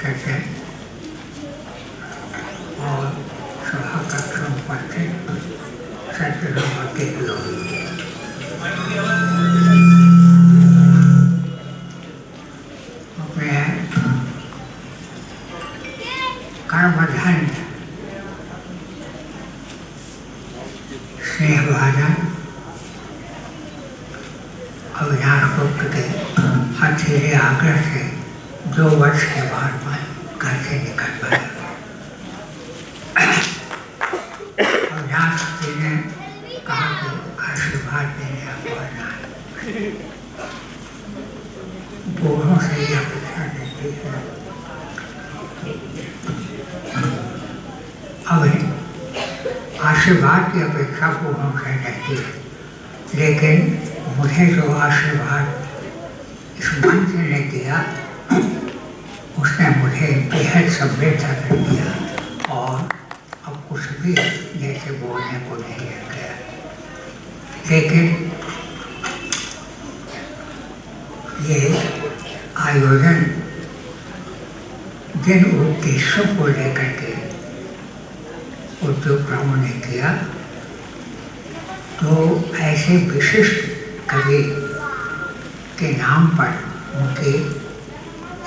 करते और सभा कक्ष में उपस्थित सज्जनों के लोग अपने कर्मधन स्नेहभाजन अविनाश गुप्त के हथेली आग्रह से 2 वर्ष के बाद मैं घर से निकल पाया। अविनाश जी ने कहा कि आशीर्वाद देने आपको आना है, बूढ़ों से यह अपेक्षा देती है। अभी आशीर्वाद की अपेक्षा बूढ़ों से रहती है, लेकिन मुझे जो आशीर्वाद इस मन से ने दिया उसने मुझे बेहद समृद्ध कर दिया और अब कुछ भी जैसे बोलने को नहीं रह गया। लेकिन ये आयोजन जिन उद्देश्यों को लेकर के उद्योगों ने किया, तो ऐसे विशिष्ट कवि के नाम पर उनकी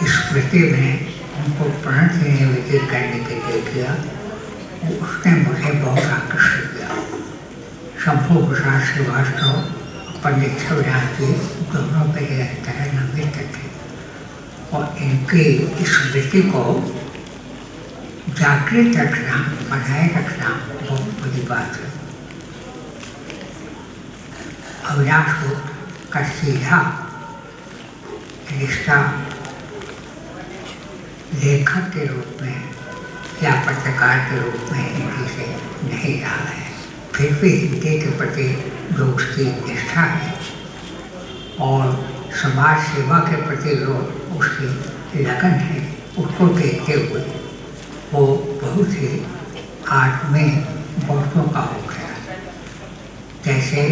स्मृति में उनको प्रणति निवेदित करने के लिए किया, उसने मुझे बहुत आकर्षित किया। शंभू प्रसाद श्रीवास्तव, पंडित शिवराज जी दोनों मेरे अंतरंग मित्र थे और इनकी स्मृति को जागृत रखना, बनाए रखना बहुत बड़ी बात है। अविनाश गुप्त का सीधा रिश्ता लेखक के रूप में या पत्रकार के रूप में हिंदी से नहीं रहा है, फिर भी हिंदी के प्रति जो उसकी निष्ठा है और समाज सेवा के प्रति जो उसकी लगन है, उसको देखते हुए वो बहुत ही आज में बहुतों का हो गया। जैसे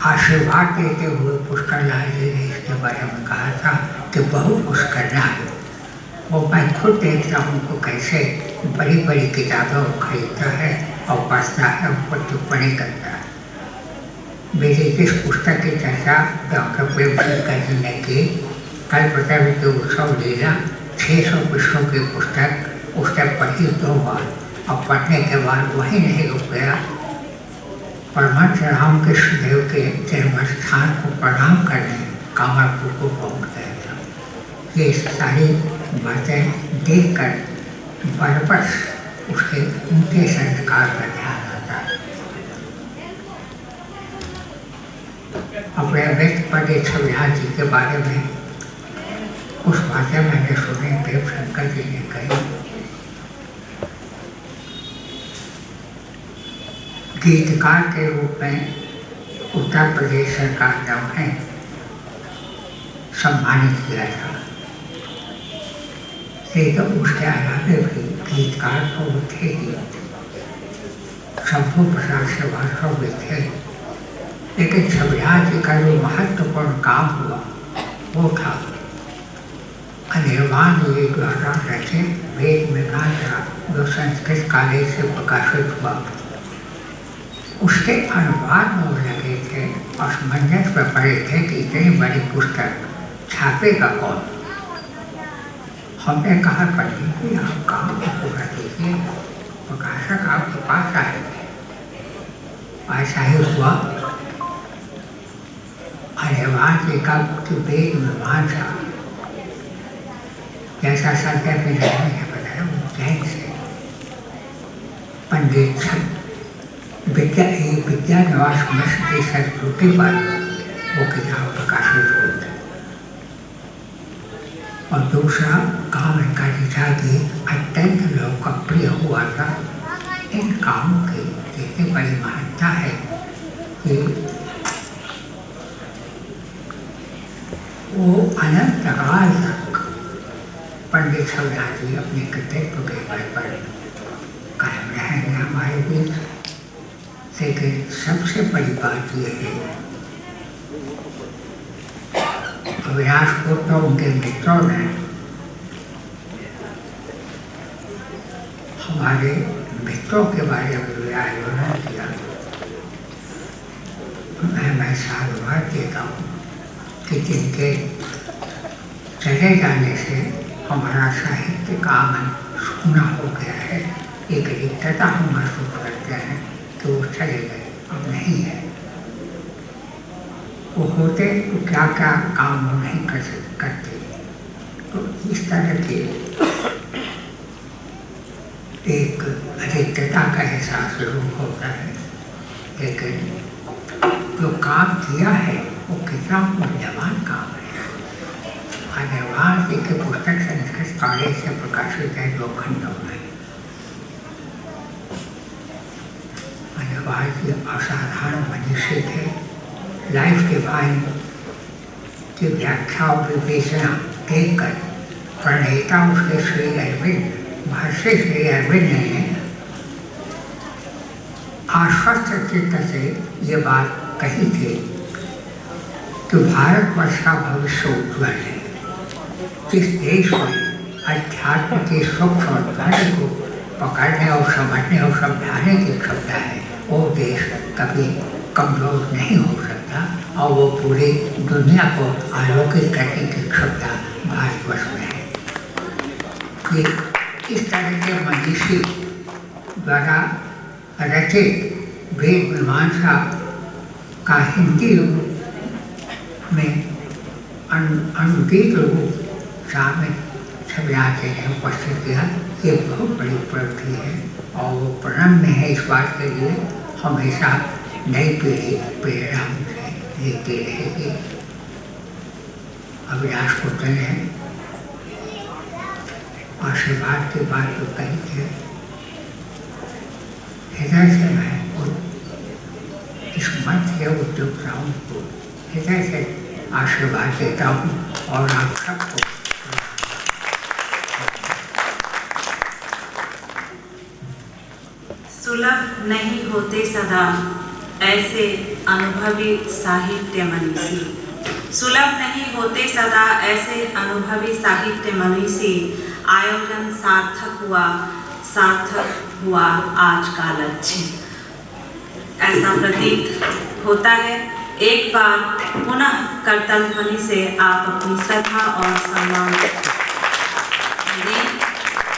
आशीर्वाद देते हुए पुष्कर लाल जी ने इसके बारे में कहा था कि बहुत कुछ करना है। वो मैं खुद देखता हूँ उनको कैसे बड़ी बड़ी किताबें खरीदता है और पढ़ता है, उन पर टिप्पणी करता है। मेरी जिस पुस्तक की चर्चा डॉक्टर प्रेमचंद जी ने की, कल पृथ्वी के उत्सव लीला 600 पृष्ठों की पुस्तक उसने पढ़ी 2 बार और पढ़ने के बाद वहीं नहीं रुक गया। परमहंस रामकृष्ण देव के जन्मस्थान को प्रणाम करने कामारपुर को पहुँच गया था। ये सारी बातें देखकर बरबस उसके उनके संस्कार का ध्यान आता है। अपने व्यक्त पंडित शिवराज जी के बारे में कुछ बातें मैंने सुनी, देवशंकर जी ने कही। गीतकार के रूप में उत्तर प्रदेश सरकार ने उन्हें सम्मानित किया था, लेकिन उसके अलावा भी गीतकार तो वो थे ही। शंभू प्रसाद श्रीवास्तव भी थे, लेकिन शिवराज जी का जो महत्वपूर्ण काम हुआ वो था अनिर्वाण जी द्वारा रचित वेद मीमांसा, जो संस्कृत कॉलेज से प्रकाशित हुआ। उसके अनुवाद में वो लगे थे और समंजस पर पड़े थे कि इतनी बड़ी पुस्तक छापेगा कौन। हमने कहा पंडित जी आप काम को पूरा कीजिए, प्रकाशक आपके पास आएंगे। ऐसा ही हुआ। अनिर्वाण जी का वेद मीमांसा, जैसा संजय बिहारी ने बताया, उज्जैन से पंडित विद्या निवास मिश्र की संस्कृति पर वो किताब प्रकाशित हुई थी। और दूसरा काम इनका लिखा कि अत्यंत लोकप्रिय हुआ था। इन कामों की इतनी बड़ी महत्ता है कि वो अनंत काल तक पंडित शिवराज जी अपने कृतित्व के बल पर कायम रहेंगे हमारे बीच। लेकिन सबसे बड़ी बात यह है, अविनाश को तो उनके मित्रों ने हमारे मित्रों के बारे में भी आयोजन किया। मैं साधुवाद देता हूँ कि जिनके चले जाने से हमारा साहित्य का आंगन सूना हो गया है, एक रिक्तता हम महसूस करते हैं कि वो चले गए, अब नहीं है। वो होते तो क्या क्या काम वो नहीं करते। तो इस तरह के एक रिक्तता का एहसास जरूर होता है, लेकिन जो काम किया है वो कितना मूल्यवान काम है। मान्यवाद जी की पुस्तक संस्कृत कॉलेज से प्रकाशित है 2 खंडों में। मान्यवाद जी असाधारण मनुष्य थे। लाइफ डिवाइन की व्याख्या और विवेचना देखकर प्रणेता उसके श्री अरविंद महर्षि श्री अरविंद ने आश्वस्त चित्त से ये बात कही थी कि भारतवर्ष का भविष्य उज्ज्वल है। जिस देश में अध्यात्म के सूक्ष्म धर्म को पकड़ने और समझने और समझाने की क्षमता है, वो देश कभी कमजोर नहीं हो सकता और वो पूरी दुनिया को आलोकित करने की क्षमता भारतवर्ष में है। ये इस तरह के मनीषी द्वारा रचित वेद मीमांसा का हिंदी रूप में अनुदित रूप सामने छवियाते हैं उपस्थित किया, ये बहुत बड़ी उपलब्धि है और वो प्रणम्य है। इस बात के लिए हमेशा नई पीढ़ी प्रेरणा हमसे लेती रहेगी। अविनाश पुत्र ने आशीर्वाद की बात तो कही थी, हृदय से मैं इस मंच के उद्योक्ताओं को हृदय से आशीर्वाद देता हूँ और आप सबको सुलभ नहीं होते सदा ऐसे अनुभवी साहित्य मनीषी। सुलभ नहीं होते सदा ऐसे अनुभवी साहित्य मनीषी। आयोजन सार्थक हुआ आज का लक्ष्य। ऐसा प्रतीत होता है। एक बार पुनः करतल ध्वनि से आप अपनी श्रद्धा और सम्मान दें।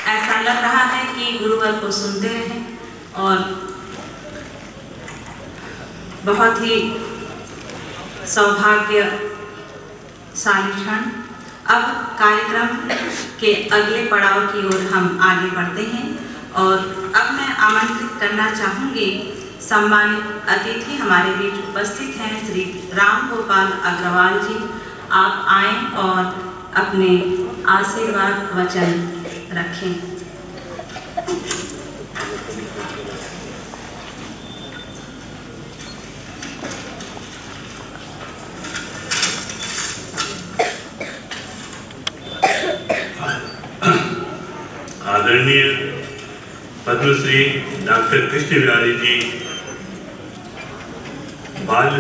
ऐसा लग रहा है कि गुरुवर को सुनते रहें और बहुत ही सौभाग्यशाली क्षण। अब कार्यक्रम के अगले पड़ाव की ओर हम आगे बढ़ते हैं और अब मैं आमंत्रित करना चाहूँगी सम्मानित अतिथि हमारे बीच उपस्थित हैं श्री राम गोपाल अग्रवाल जी। आप आएं और अपने आशीर्वाद वचन रखें। आदरणीय पद्मश्री डॉक्टर कृष्ण बिहारी जी, बाल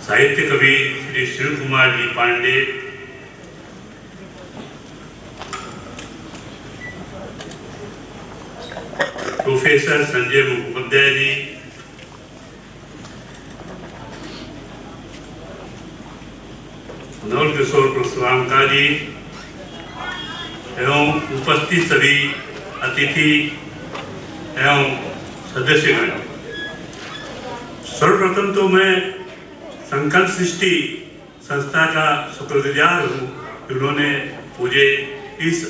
साहित्य कवि श्री शिव कुमार जी पांडे, प्रोफेसर संजय मुखोपाध्याय जी, नवल किशोर पुष्पांका जी एवं उपस्थित सभी अतिथि एवं सदस्यगण, सर्वप्रथम तो मैं संकल्प सृष्टि संस्था का शुक्रगुजार हूँ। उन्होंने मुझे इस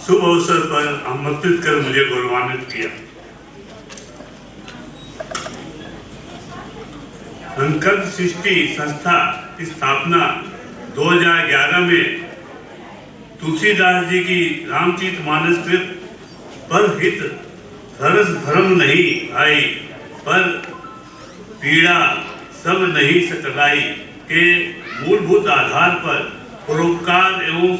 शुभ अवसर पर आमंत्रित कर मुझे गौरवान्वित किया। संकल्प सृष्टि संस्था की स्थापना 2011 में तुलसीदास जी की रामचरितमानस कृत पर हित सरस धर्म नहीं आई, पर पीड़ा सब नहीं सकलाई के मूलभूत आधार पर परोपकार एवं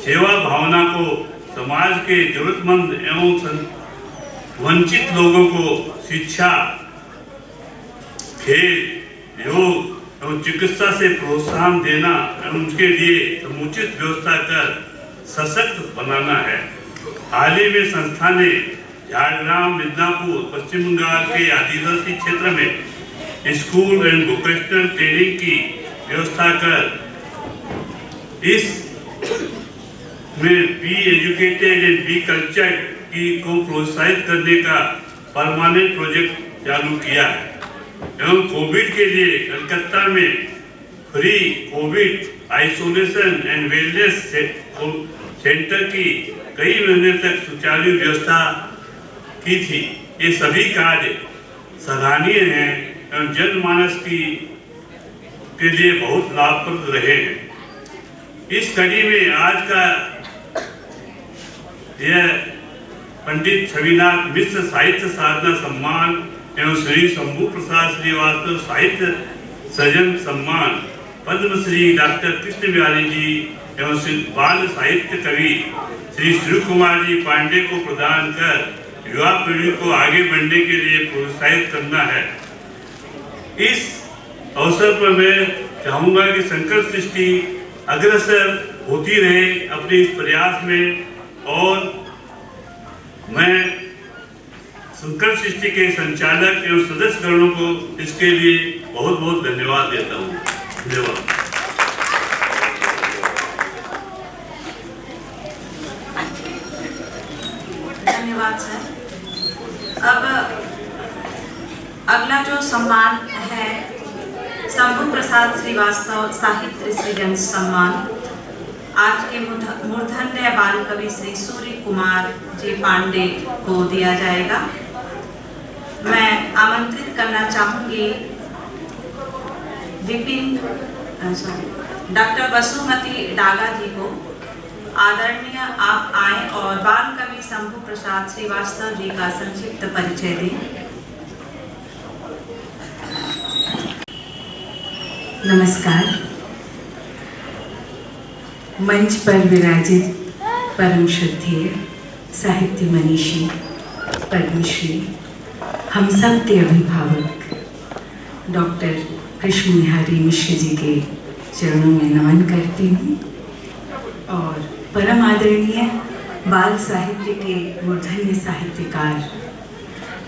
सेवा भावना को समाज के जरूरतमंद एवं वंचित लोगों को शिक्षा, खेल, योग एवं चिकित्सा से प्रोत्साहन देना एवं उनके लिए समुचित व्यवस्था कर सशक्त बनाना है। हाल ही में संस्था ने झारग्राम मिदनापुर पश्चिम बंगाल के आदिवासी क्षेत्र में स्कूल एंड वोकेशनल ट्रेनिंग की व्यवस्था कर इस में be educated and be culture को प्रोत्साहित करने का परमानेंट प्रोजेक्ट चालू किया है एवं कोविड के लिए कलकत्ता में free Covid isolation and wellness centre की कई महीने तक सुचारू व्यवस्था की थी। ये सभी कार्य सराहनीय हैं एवं जनमानस के लिए बहुत लाभप्रद रहे हैं। इस कड़ी में आज का यह पंडित छविनाथ मिश्र साहित्य साधना सम्मान एवं श्री शंभू प्रसाद श्रीवास्तव साहित्य सृजन सम्मान पद्मश्री डॉक्टर कृष्ण बिहारी जी एवं बाल साहित्य कवि श्री शिव कुमार जी पांडे को प्रदान कर युवा पीढ़ी को आगे बढ़ने के लिए प्रोत्साहित करना है। इस अवसर पर मैं चाहूँगा कि संकल्प सृष्टि अग्रसर होती रहे अपने इस प्रयास में, और मैं संकल्प सृष्टि के संचालक एवं सदस्यगणों को इसके लिए बहुत बहुत धन्यवाद देता हूँ। धन्यवाद। धन्यवाद सर। अब अगला जो सम्मान है शंभू प्रसाद श्रीवास्तव साहित्य सृजन सम्मान आज के मूर्धन्य बाल कवि श्री सूर्य कुमार जी पांडे को दिया जाएगा। मैं आमंत्रित करना चाहूंगी डॉक्टर वसुमती डागा जी को। आदरणीय आप आए और बाल कवि शंभू प्रसाद श्रीवास्तव जी का संक्षिप्त परिचय दें। नमस्कार। मंच पर विराजित परम श्रद्धेय साहित्य मनीषी पद्मश्री हम सब के अभिभावक डॉक्टर कृष्ण बिहारी मिश्र जी के चरणों में नमन करती हूँ, और परम आदरणीय बाल साहित्य के मूर्धन्य साहित्यकार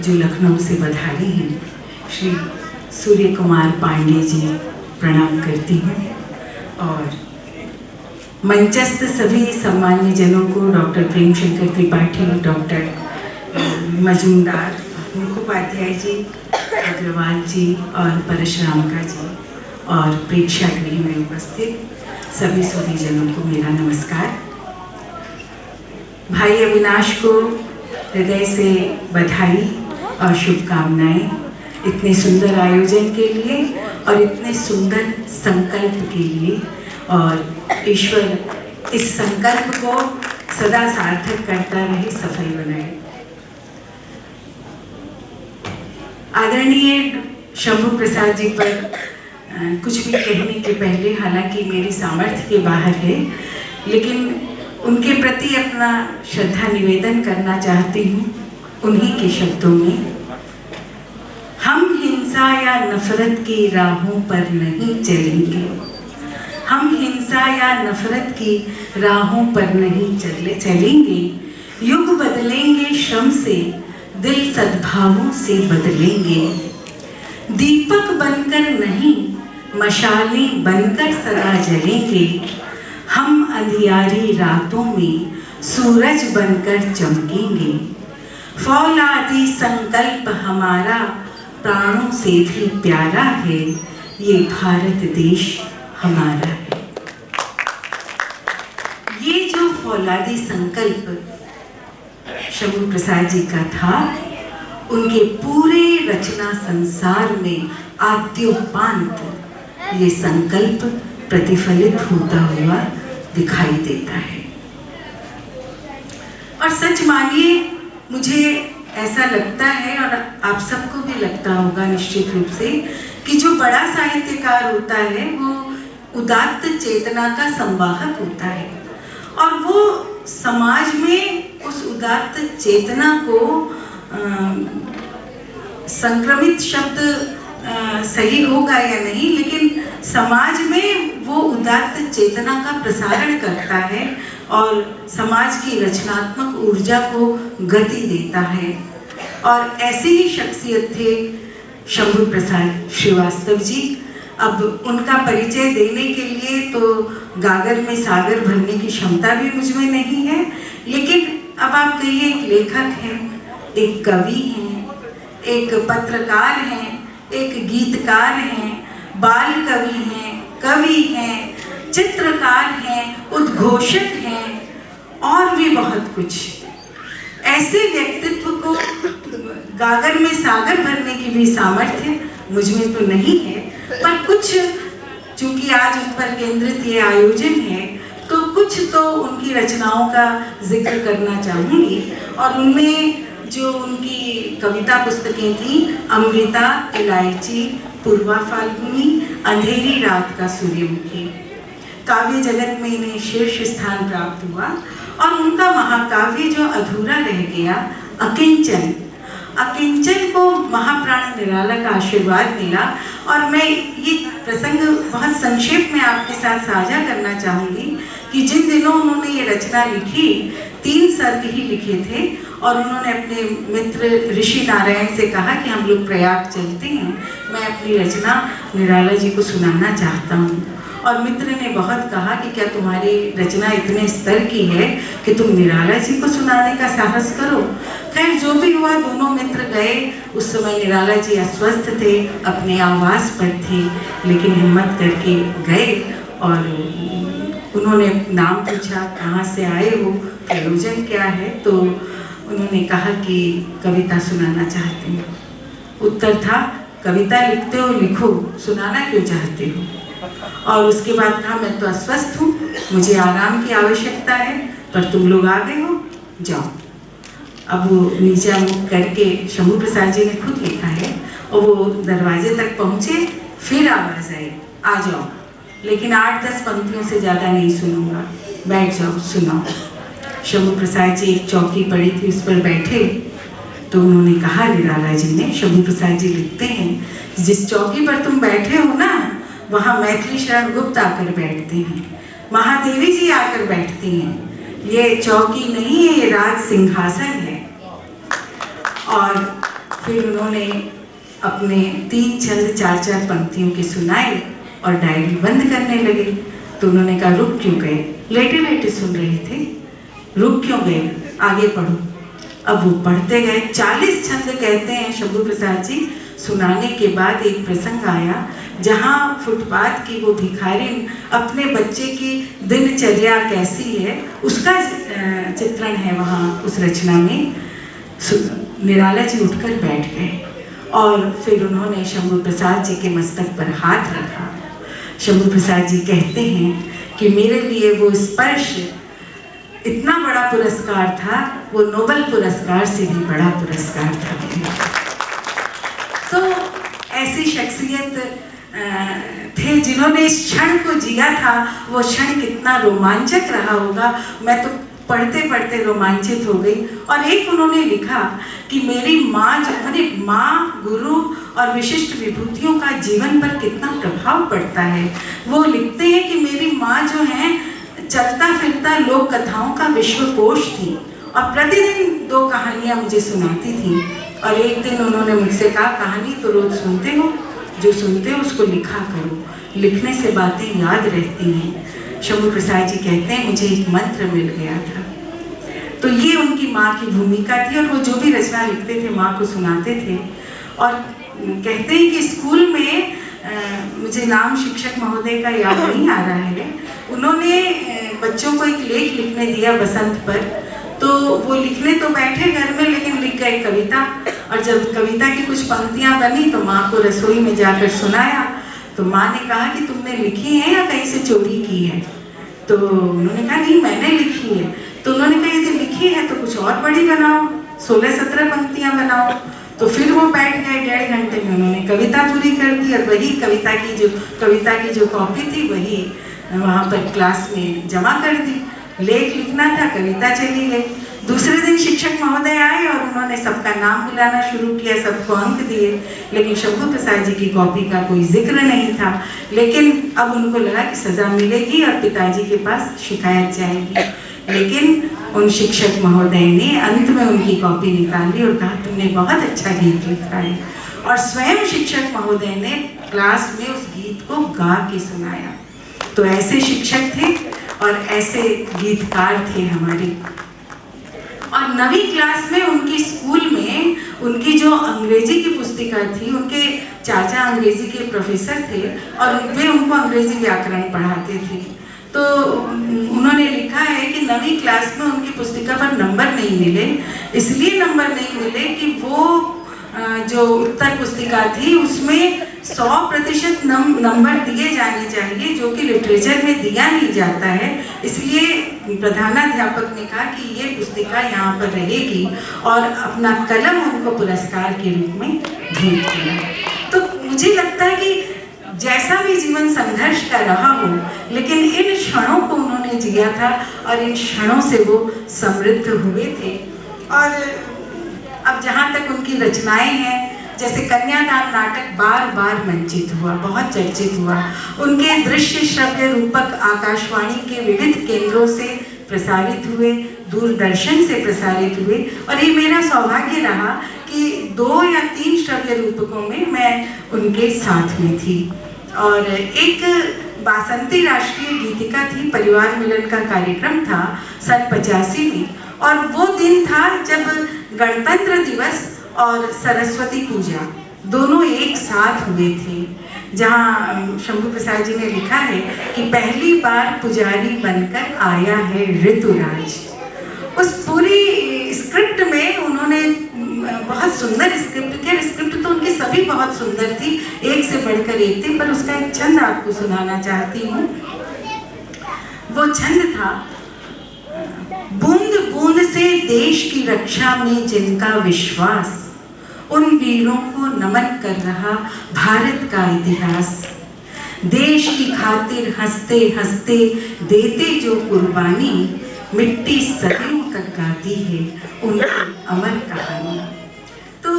जो लखनऊ से पधारे हैं श्री सूर्य कुमार पांडे जी प्रणाम करती हूँ, और मंचस्थ सभी सम्मान्य जनों को डॉक्टर प्रेम शंकर त्रिपाठी, डॉक्टर मजूमदार, मुखोपाध्याय जी, अग्रवाल जी और परशुरामका जी और प्रेक्षागृह में उपस्थित सभी सुधीजनों को मेरा नमस्कार। भाई अविनाश को हृदय से बधाई और शुभकामनाएं इतने सुंदर आयोजन के लिए और इतने सुंदर संकल्प के लिए, और ईश्वर इस संकल्प को सदा सार्थक करता रहे, सफल बनाए। आदरणीय शंभू प्रसाद जी पर कुछ भी कहने के पहले, हालांकि मेरी सामर्थ्य के बाहर है, लेकिन उनके प्रति अपना श्रद्धा निवेदन करना चाहती हूँ उन्हीं के शब्दों में। हम हिंसा या नफरत की राहों पर नहीं चलेंगे, हम हिंसा या नफरत की राहों पर नहीं चलेंगे। युग बदलेंगे श्रम से, दिल सद्भावों से बदलेंगे। दीपक बनकर नहीं, मशालें बनकर सदा जलेंगे। हम अंधियारी रातों में सूरज बनकर चमकेंगे। फौलादी संकल्प हमारा प्राणों से भी प्यारा है, ये भारत देश हमारा है। ये जो फौलादी संकल्प शंभू प्रसाद जी का था, उनके पूरे रचना संसार में आद्योपांत ये संकल्प प्रतिफलित होता हुआ दिखाई देता है। और सच मानिए, मुझे ऐसा लगता है, और आप सबको भी लगता होगा निश्चित रूप से, कि जो बड़ा साहित्यकार होता है वो उदात्त चेतना का संवाहक होता है, और वो समाज में उस उदात्त चेतना को संक्रमित शब्द सही होगा या नहीं, लेकिन समाज में वो उदात्त चेतना का प्रसारण करता है और समाज की रचनात्मक ऊर्जा को गति देता है। और ऐसी ही शख्सियत थे शंभू प्रसाद श्रीवास्तव जी। अब उनका परिचय देने के लिए तो गागर में सागर भरने की क्षमता भी मुझ में नहीं है, लेकिन अब आप कहिए एक लेखक हैं, एक कवि हैं, एक पत्रकार हैं, एक गीतकार हैं, बाल कवि हैं, कवि हैं, चित्रकार हैं, उद्घोषक हैं और भी बहुत कुछ। ऐसे व्यक्तित्व को गागर में सागर भरने की भी सामर्थ्य मुझ में तो नहीं है, पर कुछ, चूंकि आज उन पर केंद्रित ये आयोजन है, तो कुछ तो उनकी रचनाओं का जिक्र करना चाहूँगी। और उनमें जो उनकी कविता पुस्तकें थी, अमृता, इलायची, पूर्वा फाल्गुनी, अंधेरी रात का सूर्यमुखी, काव्य जगत में इन्हें शीर्ष स्थान प्राप्त हुआ। और उनका महाकाव्य जो अधूरा रह गया, अकिंचन, अकिंचन को महाप्राण निराला का आशीर्वाद मिला। और मैं ये प्रसंग बहुत संक्षेप में आपके साथ साझा करना चाहूँगी कि जिन दिनों उन्होंने ये रचना लिखी, 3 सर्ग ही लिखे थे और उन्होंने अपने मित्र ऋषि नारायण से कहा कि हम लोग प्रयाग चलते हैं, मैं अपनी रचना निराला जी को सुनाना चाहता हूँ। और मित्र ने बहुत कहा कि क्या तुम्हारी रचना इतने स्तर की है कि तुम निराला जी को सुनाने का साहस करो। खैर जो भी हुआ, दोनों मित्र गए। उस समय निराला जी अस्वस्थ थे, अपने आवास पर थे, लेकिन हिम्मत करके गए और उन्होंने नाम पूछा, कहाँ से आए हो, प्रयोजन क्या है। तो उन्होंने कहा कि कविता सुनाना चाहते हो। उत्तर था, कविता लिखते हो लिखो, सुनाना क्यों चाहते हो। और उसके बाद कहा, मैं तो अस्वस्थ हूँ, मुझे आराम की आवश्यकता है, पर तुम लोग आ गए हो, जाओ। अब वो नीचा मुख करके शंभू प्रसाद जी ने खुद लिखा है, और वो दरवाजे तक पहुँचे, फिर आवाज़ आई, आ जाओ, लेकिन 8-10 पंक्तियों से ज़्यादा नहीं सुनूंगा, बैठ जाओ, सुनाओ। शंभू प्रसाद जी एक चौकी पड़ी थी, उस पर बैठे। तो उन्होंने कहा, निराला जी ने, शंभू प्रसाद जी लिखते हैं, जिस चौकी पर तुम बैठे हो ना, वहाँ मैथिली शरण गुप्त आकर बैठते हैं, महादेवी जी आकर बैठती हैं। ये चौकी नहीं है, ये राज सिंहासन है। और फिर उन्होंने अपने 3 छंद 4-4 पंक्तियों के सुनाए और डायरी बंद करने लगे। तो उन्होंने कहा, रुक क्यों गए, लेटे लेटे सुन रहे थे, रुक क्यों गए, आगे पढ़ो। अब वो पढ़ते गए, 40 छंद कहते हैं शंभू प्रसाद जी। सुनाने के बाद एक प्रसंग आया जहाँ फुटपाथ की वो भिखारिन अपने बच्चे की दिनचर्या कैसी है उसका चित्रण है वहाँ उस रचना में। निराला जी उठकर बैठ गए और फिर उन्होंने शंभू प्रसाद जी के मस्तक पर हाथ रखा। शंभू प्रसाद जी कहते हैं कि मेरे लिए वो स्पर्श इतना बड़ा पुरस्कार था, वो नोबेल पुरस्कार से भी बड़ा पुरस्कार था। तो ऐसी शख्सियत थे जिन्होंने इस क्षण को जिया था। वो क्षण कितना रोमांचक रहा होगा, मैं तो पढ़ते पढ़ते रोमांचित हो गई। और एक उन्होंने लिखा कि मेरी माँ, जो माँ, गुरु और विशिष्ट विभूतियों का जीवन पर कितना प्रभाव पड़ता है। वो लिखते हैं कि मेरी माँ जो है चलता फिरता लोक कथाओं का विश्वकोश थी और प्रतिदिन 2 कहानियाँ मुझे सुनाती थी। और एक दिन उन्होंने मुझसे कहा, कहानी तो रोज सुनते हो, जो सुनते हो उसको लिखा करो, लिखने से बातें याद रहती हैं। शंभू प्रसाद जी कहते हैं, मुझे एक मंत्र मिल गया था। तो ये उनकी माँ की भूमिका थी और वो जो भी रचना लिखते थे माँ को सुनाते थे। और कहते हैं कि स्कूल में मुझे नाम शिक्षक महोदय का याद नहीं आ रहा है, उन्होंने बच्चों को एक लेख लिखने दिया बसंत पर। तो वो लिखने तो बैठे घर में, लेकिन लिख गए कविता। और जब कविता की कुछ पंक्तियां बनी तो माँ को रसोई में जाकर सुनाया। तो माँ ने कहा कि तुमने लिखी है या कहीं से चोरी की है। तो उन्होंने कहा, नहीं मैंने लिखी है। तो उन्होंने कहा, यदि लिखी है तो कुछ और बड़ी बनाओ, 16-17 पंक्तियां बनाओ। तो फिर वो बैठ गए, 1.5 घंटे में उन्होंने कविता पूरी कर दी। और वही कविता की जो कॉपी थी वही वहाँ पर क्लास में जमा कर दी। लेख लिखना था, कविता चली गई। दूसरे दिन शिक्षक महोदय आए और उन्होंने सबका नाम बुलाना शुरू किया, सबको अंक दिए, लेकिन शंभू प्रसाद जी की कॉपी का कोई जिक्र नहीं था। लेकिन अब उनको लगा कि सज़ा मिलेगी और पिताजी के पास शिकायत जाएगी, लेकिन उन शिक्षक महोदय ने अंत में उनकी कॉपी निकाली और कहा तुमने बहुत अच्छा गीत लिखा है, और स्वयं शिक्षक महोदय ने क्लास में उस गीत को गा के सुनाया। तो ऐसे शिक्षक थे और ऐसे गीतकार थे हमारे। और 9वीं क्लास में उनकी स्कूल में उनकी जो अंग्रेजी की पुस्तिका थी, उनके चाचा अंग्रेजी के प्रोफेसर थे और वे उनको अंग्रेजी व्याकरण पढ़ाते थे। तो उन्होंने लिखा है कि 9वीं क्लास में उनकी पुस्तिका पर नंबर नहीं मिले, इसलिए नंबर नहीं मिले कि वो जो उत्तर पुस्तिका थी उसमें 100% नंबर दिए जाने चाहिए, जो कि लिटरेचर में दिया नहीं जाता है। इसलिए प्रधानाध्यापक ने कहा कि ये पुस्तिका यहाँ पर रहेगी और अपना कलम उनको पुरस्कार के रूप में भेंट किया। तो मुझे लगता है कि जैसा भी जीवन संघर्ष का रहा हो, लेकिन इन क्षणों को उन्होंने जिया था और इन क्षणों से वो समृद्ध हुए थे। और अब जहाँ तक उनकी रचनाएं हैं, जैसे कन्यादान नाटक बार बार मंचित हुआ, बहुत चर्चित हुआ। उनके दृश्य श्रव्य रूपक आकाशवाणी के विविध केंद्रों से प्रसारित हुए, दूरदर्शन से प्रसारित हुए, और ये मेरा सौभाग्य रहा कि 2 या 3 श्रव्य रूपकों में मैं उनके साथ में थी। और एक बासंती राष्ट्रीय गीतिका थी, परिवार मिलन का कार्यक्रम था सन 85 में, और वो दिन था जब गणतंत्र दिवस और सरस्वती पूजा दोनों एक साथ हुए थे, जहाँ शंभू प्रसाद जी ने लिखा है कि पहली बार पुजारी बनकर आया है ऋतुराज। उस पूरी स्क्रिप्ट में उन्होंने बहुत सुंदर स्क्रिप्ट किया। स्क्रिप्ट तो उनकी सभी बहुत सुंदर थी, एक से बढ़कर एक थी, पर उसका एक छंद आपको सुनाना चाहती हूँ। वो छंद था, बूंद बूंद से देश की रक्षा में जिनका विश्वास, उन वीरों को नमन कर रहा भारत का इतिहास। देश की खातिर हंसते हंसते देते जो कुर्बानी, मिट्टी सदैव तक गाती है उनकी अमर कहानी। तो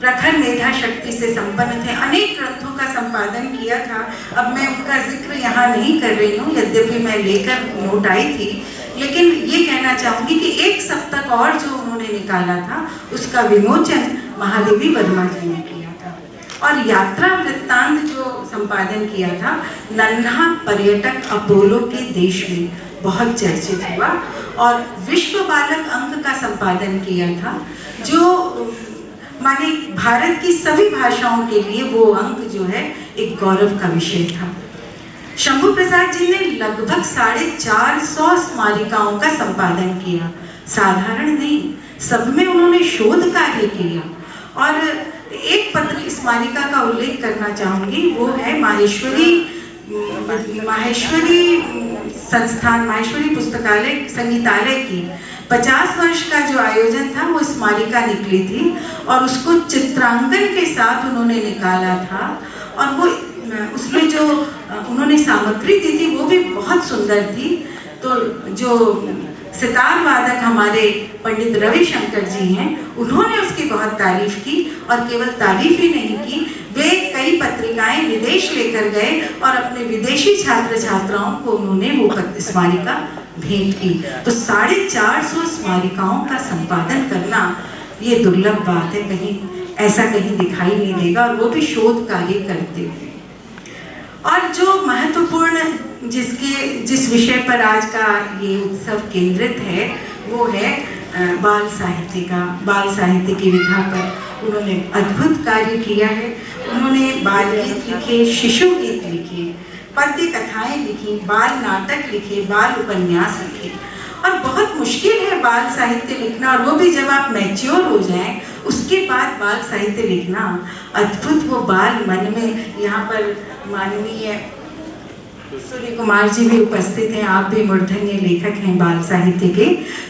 प्रखर मेधा शक्ति से संपन्न थे, अनेक ग्रंथों का संपादन किया था। अब मैं उनका जिक्र यहाँ नहीं कर रही हूँ, यद्यपि मैं लेकर नोट आई थी, लेकिन ये कहना चाहूँगी कि एक सप्तक और जो उन्होंने निकाला था उसका विमोचन महादेवी वर्मा जी ने किया था। और यात्रा वृत्तांत जो संपादन किया था, नन्हा पर्यटक अपोलो के देश में, बहुत चर्चित हुआ। और विश्व बालक अंक का संपादन किया था, जो माने भारत की सभी भाषाओं के लिए वो अंक जो है एक गौरव का विषय था। शंभू प्रसाद जी ने लगभग 450 स्मारिकाओं का संपादन किया, साधारण नहीं, सब में उन्होंने शोध कार्य किया। और एक पत्र स्मारिका का उल्लेख करना चाहूँगी, वो है माहेश्वरी संस्थान, माहेश्वरी पुस्तकालय संगीतालय की 50 वर्ष का जो आयोजन था, वो स्मारिका निकली थी और उसको चित्रांकन के साथ उन्होंने निकाला था। और वो उसमें जो उन्होंने सामग्री दी थी वो भी बहुत सुंदर थी। तो जो सितार वादक हमारे पंडित रविशंकर जी हैं, उन्होंने उसकी बहुत तारीफ की, और केवल तारीफ ही नहीं की, वे कई पत्रिकाएं विदेश लेकर गए और अपने विदेशी छात्र छात्राओं को उन्होंने वो स्मारिका भेंट की। तो 450 स्मारिकाओं का संपादन करना ये दुर्लभ बात है, कहीं ऐसा कहीं दिखाई नहीं देगा, और वो भी शोध कार्य करते हुए। और जो महत्वपूर्ण जिस विषय पर आज का ये उत्सव केंद्रित है, वो है बाल साहित्य का। बाल साहित्य की विधा पर उन्होंने अद्भुत कार्य किया है। उन्होंने बाल गीत लिखे, शिशु गीत लिखे, पद्य कथाएं लिखी, बाल नाटक लिखे, बाल उपन्यास लिखे। और बहुत मुश्किल है बाल साहित्य लिखना, और वो भी जब आप मैच्योर हो जाएं उसके बाद बाल साहित्य लिखना अद्भुत। वो बाल मन में, यहाँ पर माननीय सूर्य कुमार जी भी उपस्थित हैं, आप भी मूर्धन्य लेखक हैं बाल साहित्य के।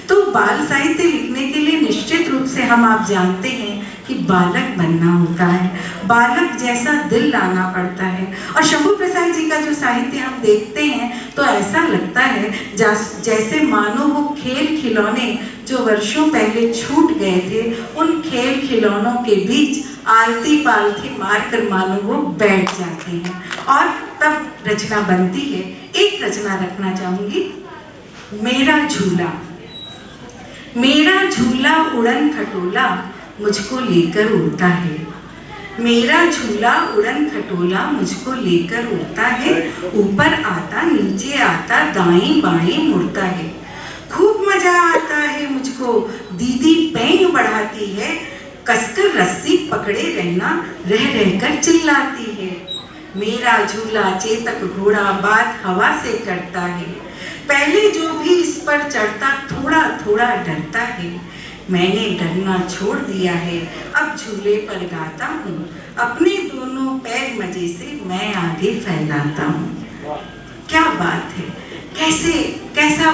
तो बाल साहित्य लिखने के लिए निश्चित रूप से आप जानते हैं कि कि बालक बनना होता है, बालक जैसा दिल लाना पड़ता है। और शंभू प्रसाद जी का जो साहित्य हम देखते हैं तो ऐसा लगता है जैसे मानो वो खेल खिलौने जो वर्षों पहले छूट गए थे, उन खेल खिलौनों के बीच आलती पालती मारकर मानो वो बैठ जाते हैं और तब रचना बनती है। एक रचना रखना चाहूंगी, मेरा झूला। मेरा झूला उड़न खटोला मुझको लेकर उड़ता है, मेरा झूला उड़न खटोला मुझको लेकर उड़ता है, ऊपर आता नीचे आता दाएं बाएं मुड़ता है, खूब मजा आता है मुझको, दीदी पेंग बढ़ाती है, कसकर रस्सी पकड़े रहना रह रहकर चिल्लाती है, मेरा झूला चेतक घोड़ा बात हवा से करता है, पहले जो भी इस पर चढ़ता थोड़ा थोड़ा डरता है, मैंने डरना छोड़ दिया है, अब झूले पर गाता हूँ, अपने दोनों पैर मजे से मैं आगे फैलाता हूँ। क्या बात है, कैसा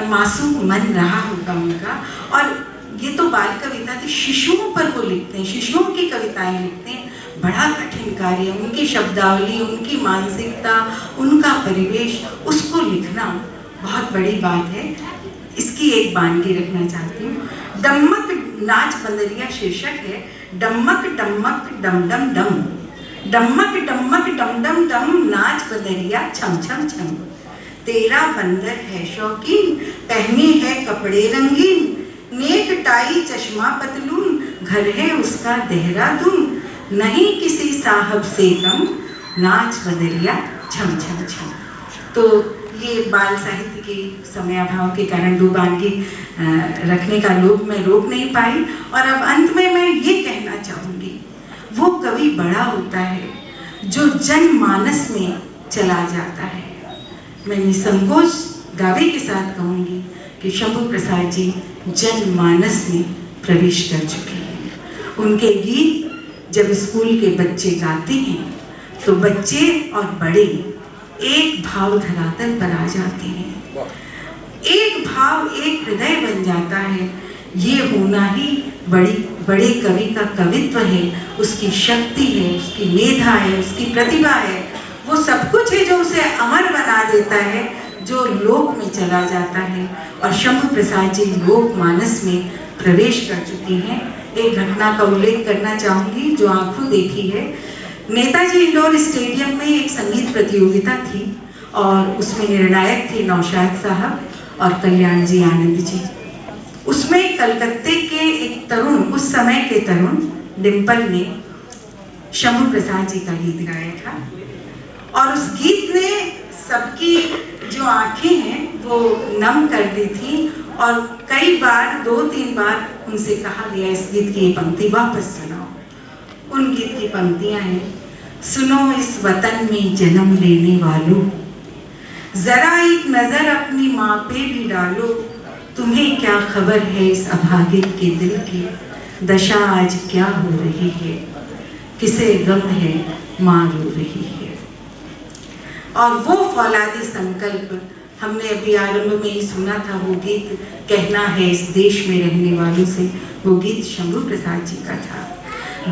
मासूम मन रहा होगा उनका। और ये तो बाल कविता थी, शिशुओं पर वो लिखते हैं, शिशुओं की कविताएं लिखते हैं। बड़ा कठिन कार्य, उनकी शब्दावली, उनकी मानसिकता, उनका परिवेश, उसको लिखना बहुत बड़ी बात है। इसकी एक वानगी रखना चाहती हूँ, डम्मक नाच बंदरिया शीर्षक है। डम्मक डम्मक डम डम डम, डम्मक डम्मक डम डम डम, नाच बंदरिया छम छम छम, तेरा बंदर है शौकीन, पहने है कपड़े रंगीन, नेक टाई चश्मा पतलून, घर है उसका देहरादून, नहीं किसी साहब से कम, नाच बदरिया छम छम छम। तो ये बाल साहित्य के समयाभाव के कारण दो वानगी रखने का लोभ मैं रोक नहीं पाई। और अब अंत में मैं ये कहना चाहूँगी, वो कवि बड़ा होता है जो जनमानस में चला जाता है। मैं निसंकोच दावे के साथ कहूँगी कि शंभू प्रसाद जी जनमानस में प्रवेश कर चुके हैं। उनके गीत जब स्कूल के बच्चे गाते हैं तो बच्चे और बड़े एक भाव धरातल पर आ जाते हैं, एक भाव एक हृदय बन जाता है। ये होना ही बड़े कवि का कवित्व है, उसकी शक्ति है, उसकी मेधा है, उसकी प्रतिभा है। वो सब कुछ है जो उसे अमर बना देता है, जो लोक में चला जाता है। और शंभू प्रसाद जी लोक मानस में प्रवेश कर चुकी हैं। एक घटना का उल्लेख करना चाहूँगी जो आंखों देखी है। नेताजी इंडोर स्टेडियम में एक संगीत प्रतियोगिता थी और उसमें निर्णायक थे नौशाद साहब और कल्याण जी आनंद जी। उसमें कलकत्ते के एक तरुण, उस समय के तरुण डिम्पल ने शंभू प्रसाद जी का गीत गाया था और उस गीत ने सबकी जो आंखें हैं वो नम कर दी थी। और कई बार 2-3 बार उनसे कहा गया इस गीत की ये पंक्ति वापस सुनाओ। उन गीत की पंक्तियां हैं, सुनो इस वतन में जन्म लेने वालों, जरा एक नजर अपनी माँ पे भी डालो, तुम्हें क्या खबर है इस अभागिन के दिल की, दशा आज क्या हो रही है, किसे गम है माँ रो रही है। और वो फौलादी संकल्प हमने अभी आरंभ में ही सुना था, वो गीत कहना है इस देश में रहने वालों से, वो गीत शंभू प्रसाद जी का था।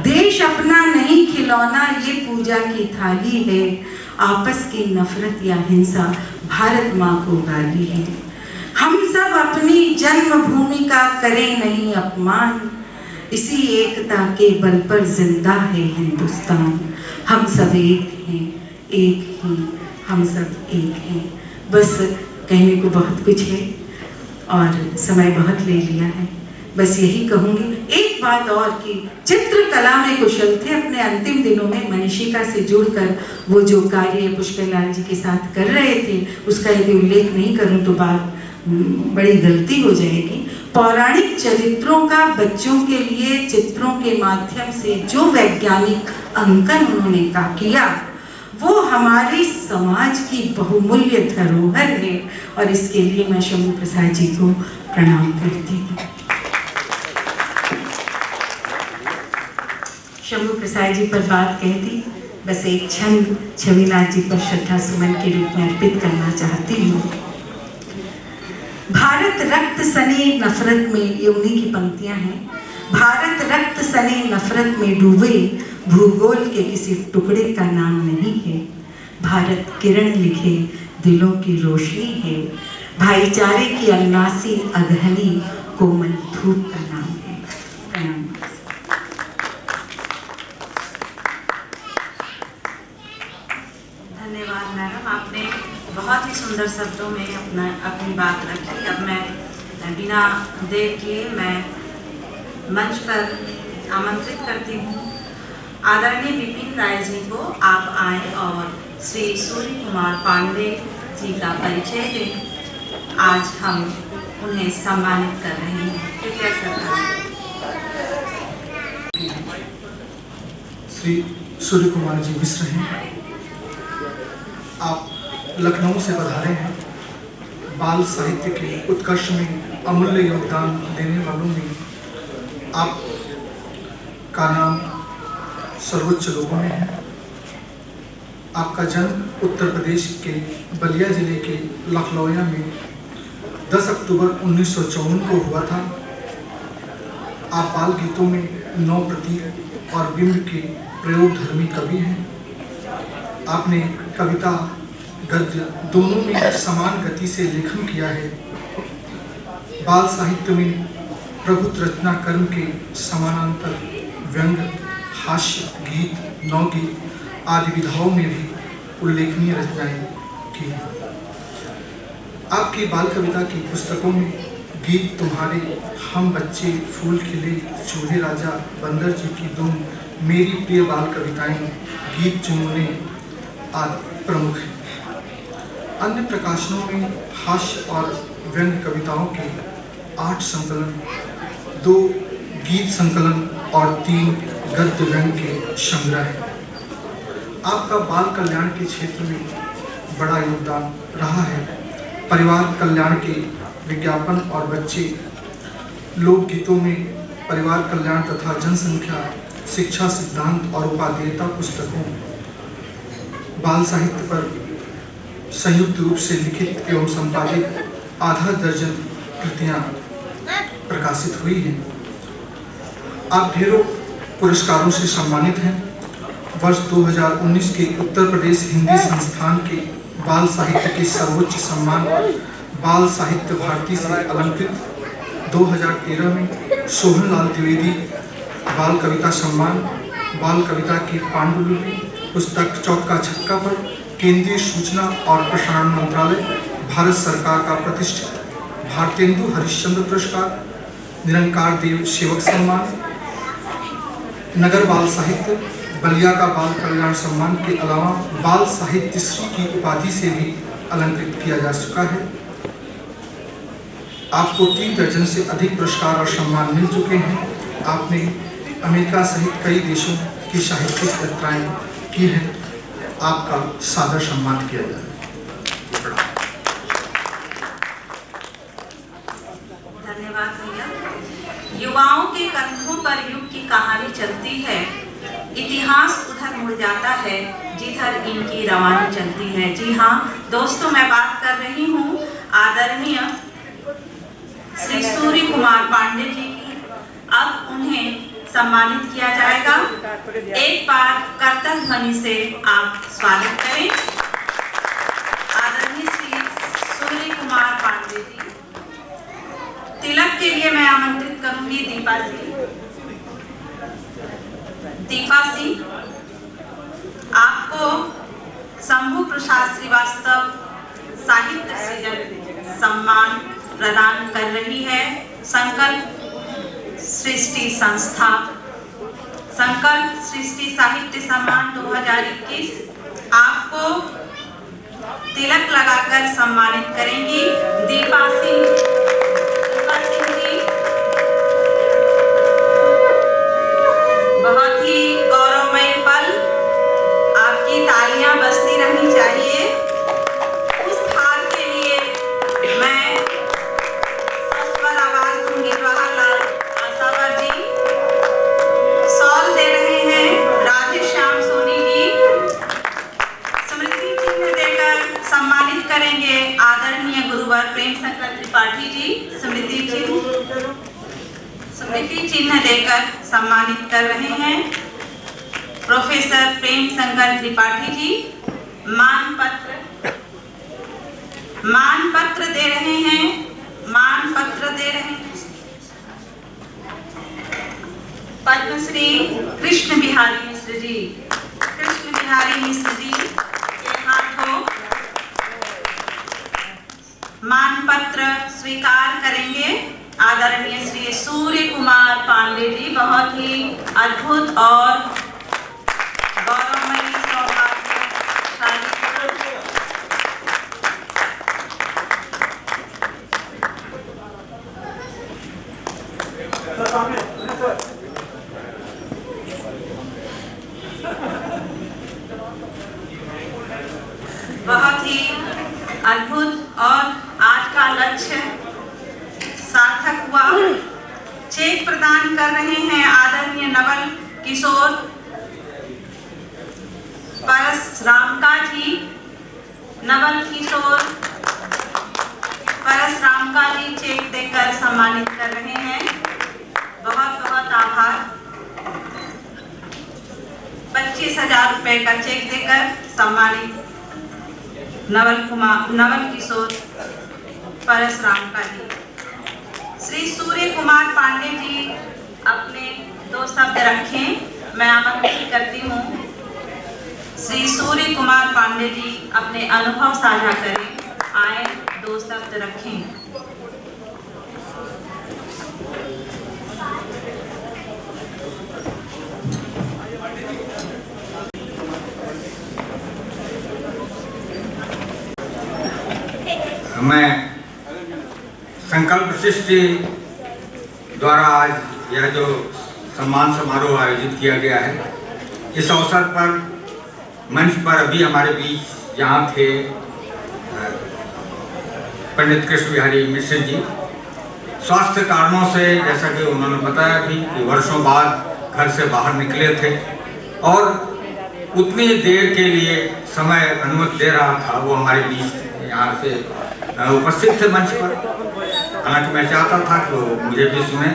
देश अपना नहीं खिलौना ये पूजा की थाली है, आपस की नफरत या हिंसा भारत माँ को गाली है। हम सब अपनी जन्मभूमि का करें नहीं अपमान, इसी एकता के बल पर जिंदा है हिंदुस्तान। हम सब एक हैं, एक ही, हम सब एक हैं। बस कहने को बहुत कुछ है और समय बहुत ले लिया है, बस यही कहूँगी। एक बात और कि चित्रकला में कुशल थे, अपने अंतिम दिनों में मनीषिका से जुड़कर वो जो कार्य पुष्कर लाल जी के साथ कर रहे थे उसका यदि उल्लेख नहीं करूँ तो बात बड़ी गलती हो जाएगी। पौराणिक चरित्रों का बच्चों के लिए चित्रों के माध्यम से जो वैज्ञानिक अंकन उन्होंने किया वो हमारे समाज की बहुमूल्य धरोहर है और इसके लिए मैं शंभू प्रसाद जी को प्रणाम करती हूँ। शंभू प्रसाद जी पर बात कहती, बस एक छंद छविनाथ जी पर श्रद्धा सुमन के रूप में अर्पित करना चाहती हूँ। भारत रक्त सनी नफरत में, ये उन्हीं की पंक्तियां हैं। भारत रक्त सने नफरत में डूबे भूगोल के किसी टुकड़े का नाम नहीं है। भारत किरण लिखे दिलों की रोशनी है। भाईचारे की अल्लासी अगहनी कोमल धूप का नाम है। प्रणाम। धन्यवाद मैडम, आपने बहुत ही सुंदर शब्दों में अपनी बात रखी। अब मैं बिना देर किए मैं मंच पर आमंत्रित करती हूँ आदरणीय विपिन राय जी को। आप आए और श्री सूर्य कुमार पांडे जी का परिचय दें। आज हम उन्हें सम्मानित कर रहे हैं। कृपया सर। श्री सूर्य कुमार जी मिश्र हैं। आप लखनऊ से पधारे हैं। बाल साहित्य के उत्कर्ष में अमूल्य योगदान देने वालों में आप का नाम सर्वोच्च लोगों में है। आपका जन्म उत्तर प्रदेश के बलिया जिले के लखनौया में 10 अक्टूबर 1954 को हुआ था। आप बाल गीतों में नौ प्रतीक और बिंब के प्रयोगधर्मी कवि हैं। आपने कविता गद्य दोनों में समान गति से लेखन किया है। बाल साहित्य में प्रभुत्व रचना कर्म के समानांतर व्यंग, हास्य, गीत, नवगीत आदि विधाओं में भी उल्लेखनीय रचनाएं की हैं। आपकी बाल कविता की पुस्तकों में गीत तुम्हारे, हम बच्चे, फूल खिले, चूल्हे राजा, बंदर जी की धूम, मेरी प्रिय बाल कविताएं, गीत चुनमुने आदि प्रमुख हैं। अन्य प्रकाशनों में हास्य और व्यंग कविताओं के 8 संकलन, 2 गीत संकलन और 3 गद्य व्यंग के संग्रह हैं। आपका बाल कल्याण के क्षेत्र में बड़ा योगदान रहा है। परिवार कल्याण के विज्ञापन और बच्चे लोकगीतों में परिवार कल्याण तथा जनसंख्या शिक्षा सिद्धांत और उपादेयता पुस्तकों, बाल साहित्य पर संयुक्त रूप से लिखित एवं संपादित आधा दर्जन कृतियां प्रकाशित हुई हैं। आप ढेरों पुरस्कारों से सम्मानित हैं। वर्ष 2019 के उत्तर प्रदेश हिंदी संस्थान के बाल साहित्य के सर्वोच्च सम्मान बाल साहित्य भारती से अलंकृत, 2013 में सोहनलाल द्विवेदी बाल कविता सम्मान, बाल कविता की पांडुलिपि पुस्तक चौका छक्का पर केंद्रीय सूचना और प्रसारण मंत्रालय भारत सरकार का प्रतिष्ठित भारतेंदु हरिश्चंद्र पुरस्कार, निरंकार देव सेवक सम्मान, नगर बाल साहित्य बलिया का बाल कल्याण सम्मान के अलावा बाल साहित्य श्री की उपाधि से भी अलंकृत किया जा चुका है। आपको 3 दर्जन से अधिक पुरस्कार और सम्मान मिल चुके हैं। आपने अमेरिका सहित कई देशों की साहित्यिक यात्राएं की हैं। आपका सादर सम्मान किया जाए। धन्यवाद भैया। युवाओं के कंधों पर युग की कहानी चलती है, इतिहास उधर मुड़ जाता है जिधर इनकी रवानी चलती है। जी हाँ दोस्तों, मैं बात कर रही हूँ आदरणीय श्री सूर्य कुमार पांडे जी की। अब उन्हें सम्मानित किया जाएगा। एक बार करतल ध्वनि से आप स्वागत करें आदरणीय श्री सूर्य कुमार पांडे जी। तिलक के लिए मैं आमंत्रित करूंगी दीपा सिंह। आपको शंभू प्रसाद श्रीवास्तव साहित्य सृजन सम्मान प्रदान कर रही है संकल्प सृष्टि संस्था। संकल्प सृष्टि साहित्य सम्मान 2021 आपको तिलक लगाकर सम्मानित करेंगी दीपा सिंह जी। बहुत ही गौरवमय पल, आपकी तालियां बजती रहनी चाहिए। उस थाल के लिए मैं सस्वर आवाज दूंगी। जवाहरलाल आसावर जी सॉल दे रहे हैं राधे श्याम सोनी जी। स्मृति चिन्ह देकर सम्मानित करेंगे आदरणीय गुरुवर प्रेम शंकर त्रिपाठी जी। स्मृति चिन्ह स्मृति चिन्ह देकर सम्मानित कर रहे हैं प्रोफेसर प्रेम शंकर त्रिपाठी जी। मान पत्र दे रहे हैं। पद्मश्री कृष्ण बिहारी मिश्र जी के हाथों मान पत्र स्वीकार करेंगे आदरणीय श्री सूर्य कुमार पांडे जी। बहुत ही अद्भुत और गौरवमयी सौभाग्यशाली बहुत ही अद्भुत और आज का लक्ष्य सार्थक हुआ। चेक प्रदान कर रहे हैं आदरणीय नवल किशोर परसरामका जी। चेक देकर सम्मानित कर रहे हैं। बहुत बहुत आभार। 25,000 रुपए का चेक देकर सम्मानित नवल किशोर परसरामका जी। श्री सूर्य कुमार पांडे जी अपने 2 शब्द रखें। मैं आमंत्रित करती हूँ श्री सूर्य कुमार पांडे जी अपने अनुभव साझा करें। आए 2 शब्द रखें। मैं संकल्प सृष्टि द्वारा आज यह जो सम्मान समारोह आयोजित किया गया है, इस अवसर पर मंच पर अभी हमारे बीच यहाँ थे पंडित कृष्ण बिहारी मिश्र जी। स्वास्थ्य कारणों से, जैसा कि उन्होंने बताया भी, कि वर्षों बाद घर से बाहर निकले थे और उतनी देर के लिए समय अनुमति दे रहा था, वो हमारे बीच यहाँ से उपस्थित थे मंच पर। हालांकि मैं चाहता था कि वो मुझे भी सुने,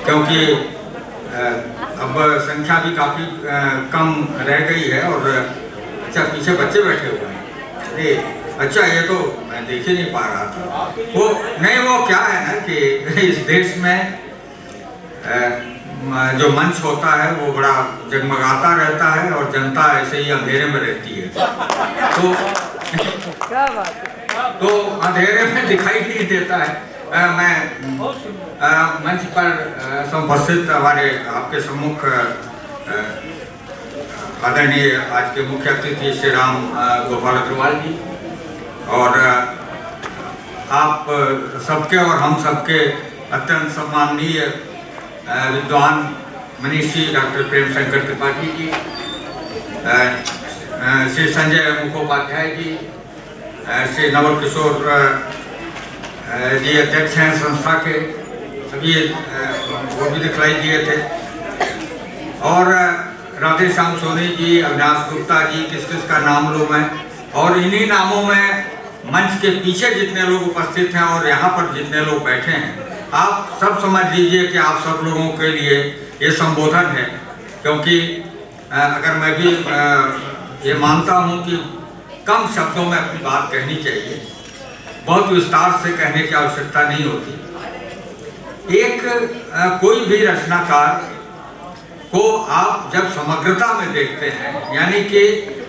क्योंकि अब संख्या भी काफ़ी कम रह गई है। और अच्छा, पीछे बच्चे बैठे हुए हैं। अच्छा, ये तो मैं देख ही नहीं पा रहा था। वो क्या है ना कि इस देश में जो मंच होता है वो बड़ा जगमगाता रहता है और जनता ऐसे ही अंधेरे में रहती है। तो अंधेरे में दिखाई नहीं देता है। मैं मंच पर उपस्थित हमारे आपके सम्मुख आदरणीय आज के मुख्य अतिथि श्री राम गोपाल अग्रवाल जी और आप सबके और हम सबके अत्यंत सम्माननीय विद्वान मनीषी डॉक्टर प्रेम शंकर त्रिपाठी जी, श्री संजय मुखोपाध्याय जी, श्री नवल किशोर जी अध्यक्ष हैं संस्था के, अभी वो भी दिखलाई दिए थे, और राधे श्याम सोनी जी, अविनाश गुप्ता जी, किस किस का नाम लूँ मैं। और इन्हीं नामों में मंच के पीछे जितने लोग उपस्थित हैं और यहाँ पर जितने लोग बैठे हैं, आप सब समझ लीजिए कि आप सब लोगों के लिए ये संबोधन है। क्योंकि अगर मैं भी ये मानता हूँ कि कम शब्दों में अपनी बात कहनी चाहिए, बहुत विस्तार से कहने की आवश्यकता नहीं होती। कोई भी रचनाकार को आप जब समग्रता में देखते हैं, यानी कि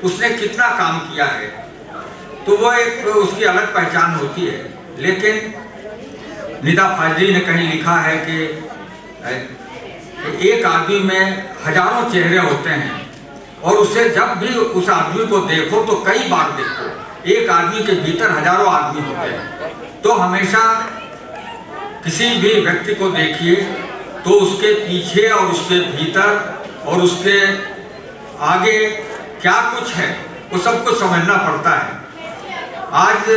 उसने कितना काम किया है, तो वो एक उसकी अलग पहचान होती है। लेकिन निदा फाजली ने कहीं लिखा है कि एक आदमी में हजारों चेहरे होते हैं और उसे जब भी उस आदमी को देखो तो कई बार देखो, एक आदमी के भीतर हजारों आदमी होते हैं। तो हमेशा किसी भी व्यक्ति को देखिए तो उसके पीछे और उसके भीतर और उसके आगे क्या कुछ है, वो सब कुछ समझना पड़ता है। आज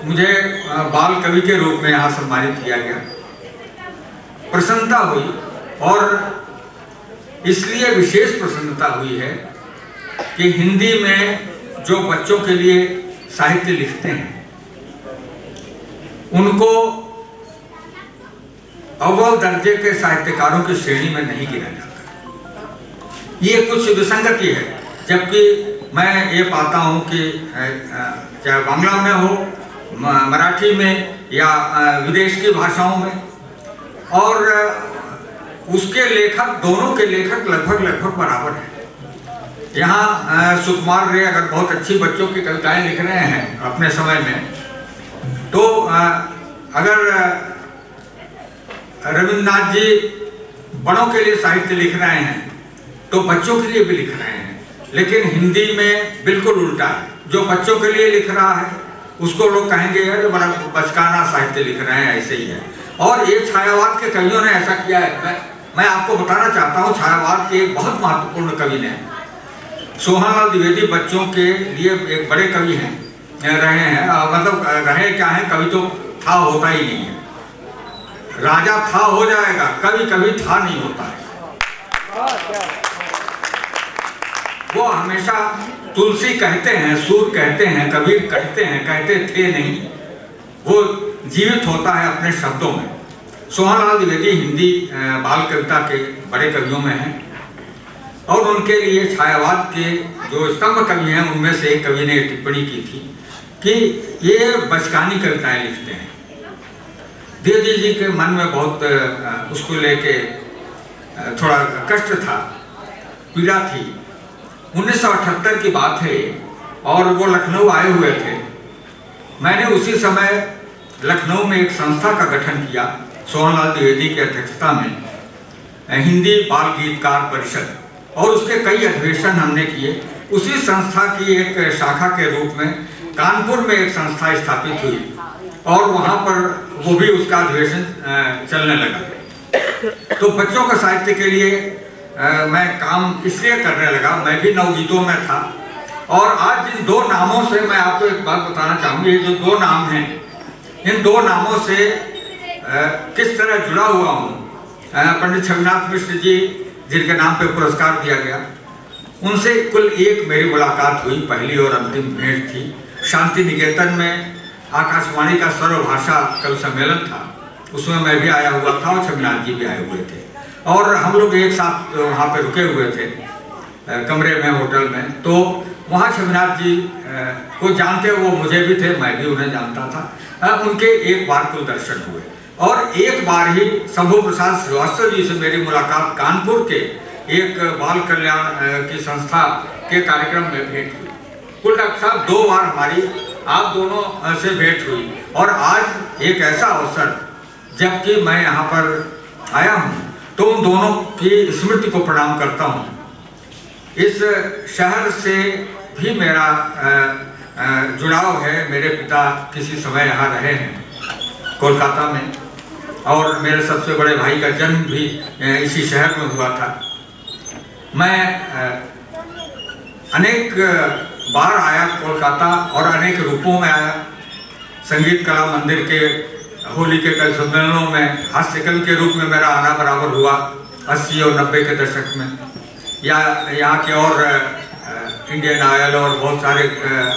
मुझे बाल कवि के रूप में यहाँ सम्मानित किया गया, प्रसन्नता हुई, और इसलिए विशेष प्रसन्नता हुई है कि हिंदी में जो बच्चों के लिए साहित्य लिखते हैं उनको अव्वल दर्जे के साहित्यकारों की श्रेणी में नहीं गिना जाता। ये कुछ विसंगति है, जबकि मैं ये पाता हूँ कि चाहे बांग्ला में हो, मराठी में या विदेश की भाषाओं में, और उसके लेखक, दोनों के लेखक लगभग बराबर हैं। यहाँ सुकुमार रे अगर बहुत अच्छी बच्चों की कविताएं लिख रहे हैं अपने समय में, तो अगर रविन्द्रनाथ जी बड़ों के लिए साहित्य लिख रहे हैं तो बच्चों के लिए भी लिख रहे हैं। लेकिन हिंदी में बिल्कुल उल्टा है, जो बच्चों के लिए लिख रहा है उसको लोग कहेंगे यार बड़ा बचकाना साहित्य लिख रहे हैं, ऐसे ही है। और ये छायावाद के कवियों ने ऐसा किया है। मैं आपको बताना चाहता हूँ, छायावाद के एक बहुत महत्वपूर्ण कवि ने, सोहनलाल द्विवेदी, बच्चों के लिए एक बड़े कवि हैं, रहे हैं, मतलब रहे क्या है, कवि तो था होता ही नहीं है। राजा था हो जाएगा, कवि कभी था नहीं होता है। वो हमेशा तुलसी कहते हैं, सूर कहते हैं, कबीर कहते हैं, कहते थे नहीं, वो जीवित होता है अपने शब्दों में। सोहनलाल द्विवेदी हिंदी बाल कविता के बड़े कवियों में हैं, और उनके लिए छायावाद के जो स्तंभ कवि हैं उनमें से एक कवि ने टिप्पणी की थी कि ये बचकानी कविताएं लिखते हैं। द्विवेदी जी के मन में बहुत उसको लेके थोड़ा कष्ट था, पीड़ा थी। 1978 की बात है और वो लखनऊ आए हुए थे। मैंने उसी समय लखनऊ में एक संस्था का गठन किया, सोहनलाल द्विवेदी की अध्यक्षता में, हिंदी बाल गीतकार परिषद, और उसके कई अधिवेशन हमने किए। उसी संस्था की एक शाखा के रूप में कानपुर में एक संस्था स्थापित हुई, और वहाँ पर वो भी उसका अधिवेशन चलने लगा। तो बच्चों का साहित्य के लिए मैं काम इसलिए करने लगा, मैं भी नवगीतों में था। और आज जिन दो नामों से मैं आपको एक बात बताना चाहूँगी, ये जो दो नाम हैं, इन दो नामों से किस तरह जुड़ा हुआ हूँ। पंडित छविनाथ मिश्र जी, जिनके नाम पे पुरस्कार दिया गया, उनसे कुल एक मेरी मुलाकात हुई, पहली और अंतिम भेंट थी। शांति निकेतन में आकाशवाणी का सर्वभाषा कवि सम्मेलन था, उसमें मैं भी आया हुआ था और छविनाथ जी भी आए हुए थे, और हम लोग एक साथ वहाँ पे रुके हुए थे कमरे में, होटल में। तो वहाँ छविनाथ जी को जानते, वो मुझे भी थे, मैं भी उन्हें जानता था। उनके एक बार कुल दर्शन हुए, और एक बार ही शंभू प्रसाद श्रीवास्तव जी से मेरी मुलाकात कानपुर के एक बाल कल्याण की संस्था के कार्यक्रम में भेंट हुई। कुल डॉक्टर साहब 2 बार हमारी आप दोनों से भेंट हुई, और आज एक ऐसा अवसर जबकि मैं यहाँ पर आया हूँ तो उन दोनों की स्मृति को प्रणाम करता हूँ। इस शहर से भी मेरा जुड़ाव है। मेरे पिता किसी समय यहाँ रहे हैं कोलकाता में, और मेरे सबसे बड़े भाई का जन्म भी इसी शहर में हुआ था। मैं अनेक बार आया कोलकाता, और अनेक रूपों में आया। संगीत कला मंदिर के होली के कल सम्मेलनों में हास्य कवि के रूप में मेरा आना बराबर हुआ 80 और 90 के दशक में, या यहाँ के और इंडियन आयल और बहुत सारे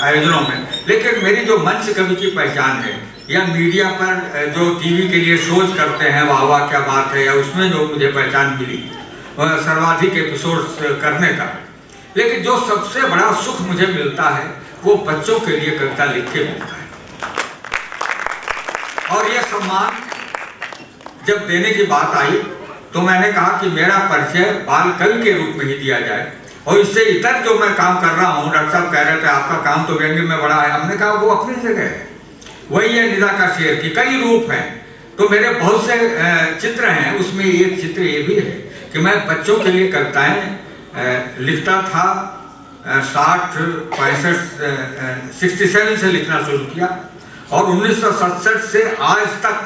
आयोजनों में। लेकिन मेरी जो मंच कवि की पहचान है, या मीडिया पर जो टीवी के लिए शोज करते हैं, वाह वाह क्या बात है, या उसमें जो मुझे पहचान मिली सर्वाधिक एपिसोड्स करने का। लेकिन जो सबसे बड़ा सुख मुझे मिलता है वो बच्चों के लिए कविता लिख के मिलता है। और यह सम्मान जब देने की बात आई तो मैंने कहा कि मेरा परिचय बाल कवि के रूप में ही दिया जाए, और इससे इतर जो मैं काम कर रहा हूँ, डॉक्टर साहब कह रहे थे आपका काम तो व्यंग्य में बड़ा है, हमने कहा वो अपनी जगह है। वही है निदा का शेर की कई रूप हैं। तो मेरे बहुत से चित्र हैं, उसमें एक चित्र ये भी है कि मैं बच्चों के लिए कविताएं लिखता था। 67 से लिखना शुरू किया, और 1967 से आज तक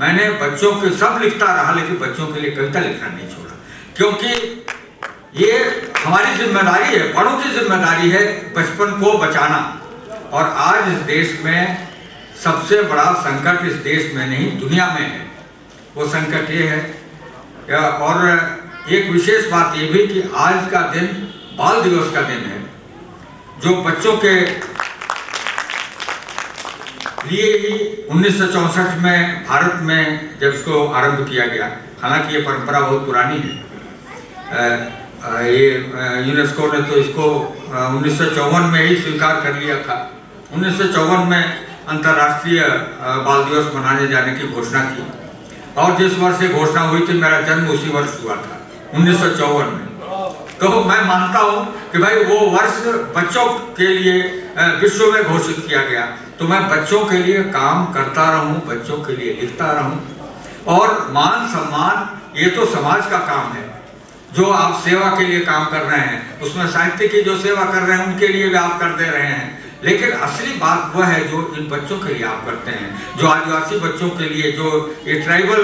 मैंने बच्चों के सब लिखता रहा, लेकिन बच्चों के लिए कविता लिखना नहीं छोड़ा, क्योंकि ये हमारी जिम्मेदारी है, बड़ों की जिम्मेदारी है बचपन को बचाना। और आज इस देश में सबसे बड़ा संकट इस देश में नहीं दुनिया में है, वो संकट ये है। और एक विशेष बात ये भी कि आज का दिन बाल दिवस का दिन है, जो बच्चों के लिए ही 1964 में भारत में जब इसको आरंभ किया गया, हालांकि ये परंपरा बहुत पुरानी है, ये यूनेस्को ने तो इसको 1954 में ही स्वीकार कर लिया था। 1954 में अंतर्राष्ट्रीय बाल दिवस मनाने जाने की घोषणा की, और जिस वर्ष ये घोषणा हुई थी मेरा जन्म उसी वर्ष हुआ था, 1954 में। तो मैं मानता हूँ कि भाई वो वर्ष बच्चों के लिए विश्व में घोषित किया गया, तो मैं बच्चों के लिए काम करता रहूं, बच्चों के लिए लिखता रहूं। और मान सम्मान ये तो समाज का काम है, जो आप सेवा के लिए काम कर रहे हैं, उसमें साहित्य की जो सेवा कर रहे हैं उनके लिए भी आप कर दे रहे हैं, लेकिन असली बात वह है जो इन बच्चों के लिए आप करते हैं, जो आदिवासी बच्चों के लिए, जो ये ट्राइबल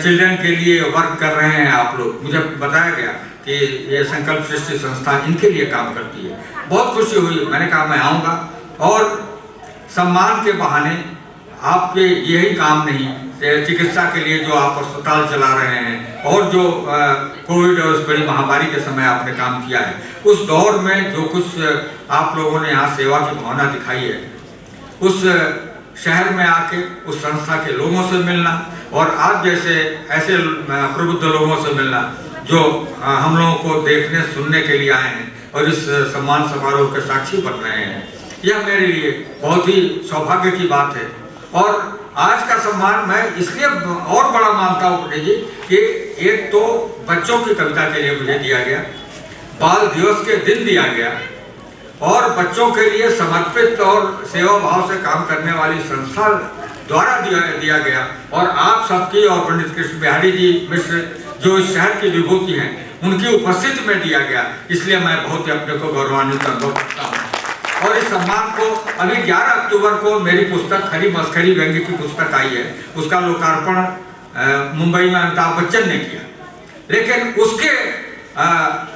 चिल्ड्रन के लिए वर्क कर रहे हैं आप लोग। मुझे बताया गया कि ये संकल्प सृष्टि संस्था इनके लिए काम करती है। बहुत खुशी हुई, मैंने कहा मैं आऊँगा, और सम्मान के बहाने आपके यही काम नहीं, चिकित्सा के लिए जो आप अस्पताल चला रहे हैं, और जो कोविड और उस बड़ी महामारी के समय आपने काम किया है, उस दौर में जो कुछ आप लोगों ने यहाँ सेवा की भावना दिखाई है, उस शहर में आके उस संस्था के लोगों से मिलना, और आप जैसे ऐसे प्रबुद्ध लोगों से मिलना जो हम लोगों को देखने सुनने के लिए आए हैं और इस सम्मान समारोह के साक्षी बन रहे हैं, यह मेरे लिए बहुत ही सौभाग्य की बात है। और आज का सम्मान मैं इसलिए और बड़ा मानता हूँ पंडित जी कि एक तो बच्चों की कविता के लिए मुझे दिया गया, बाल दिवस के दिन दिया गया, और बच्चों के लिए समर्पित और सेवा भाव से काम करने वाली संस्था द्वारा दिया गया, और आप सबकी और पंडित कृष्ण बिहारी जी मिश्र जो इस शहर की विभूति हैं उनकी उपस्थिति में दिया गया, इसलिए मैं बहुत ही अपने को गौरवान्वित अनुभव करता हूँ। और इस सम्मान को अभी 11 अक्टूबर को मेरी पुस्तक खरी मस्खरी व्यंग्य की पुस्तक आई है, उसका लोकार्पण मुंबई में अमिताभ बच्चन ने किया, लेकिन उसके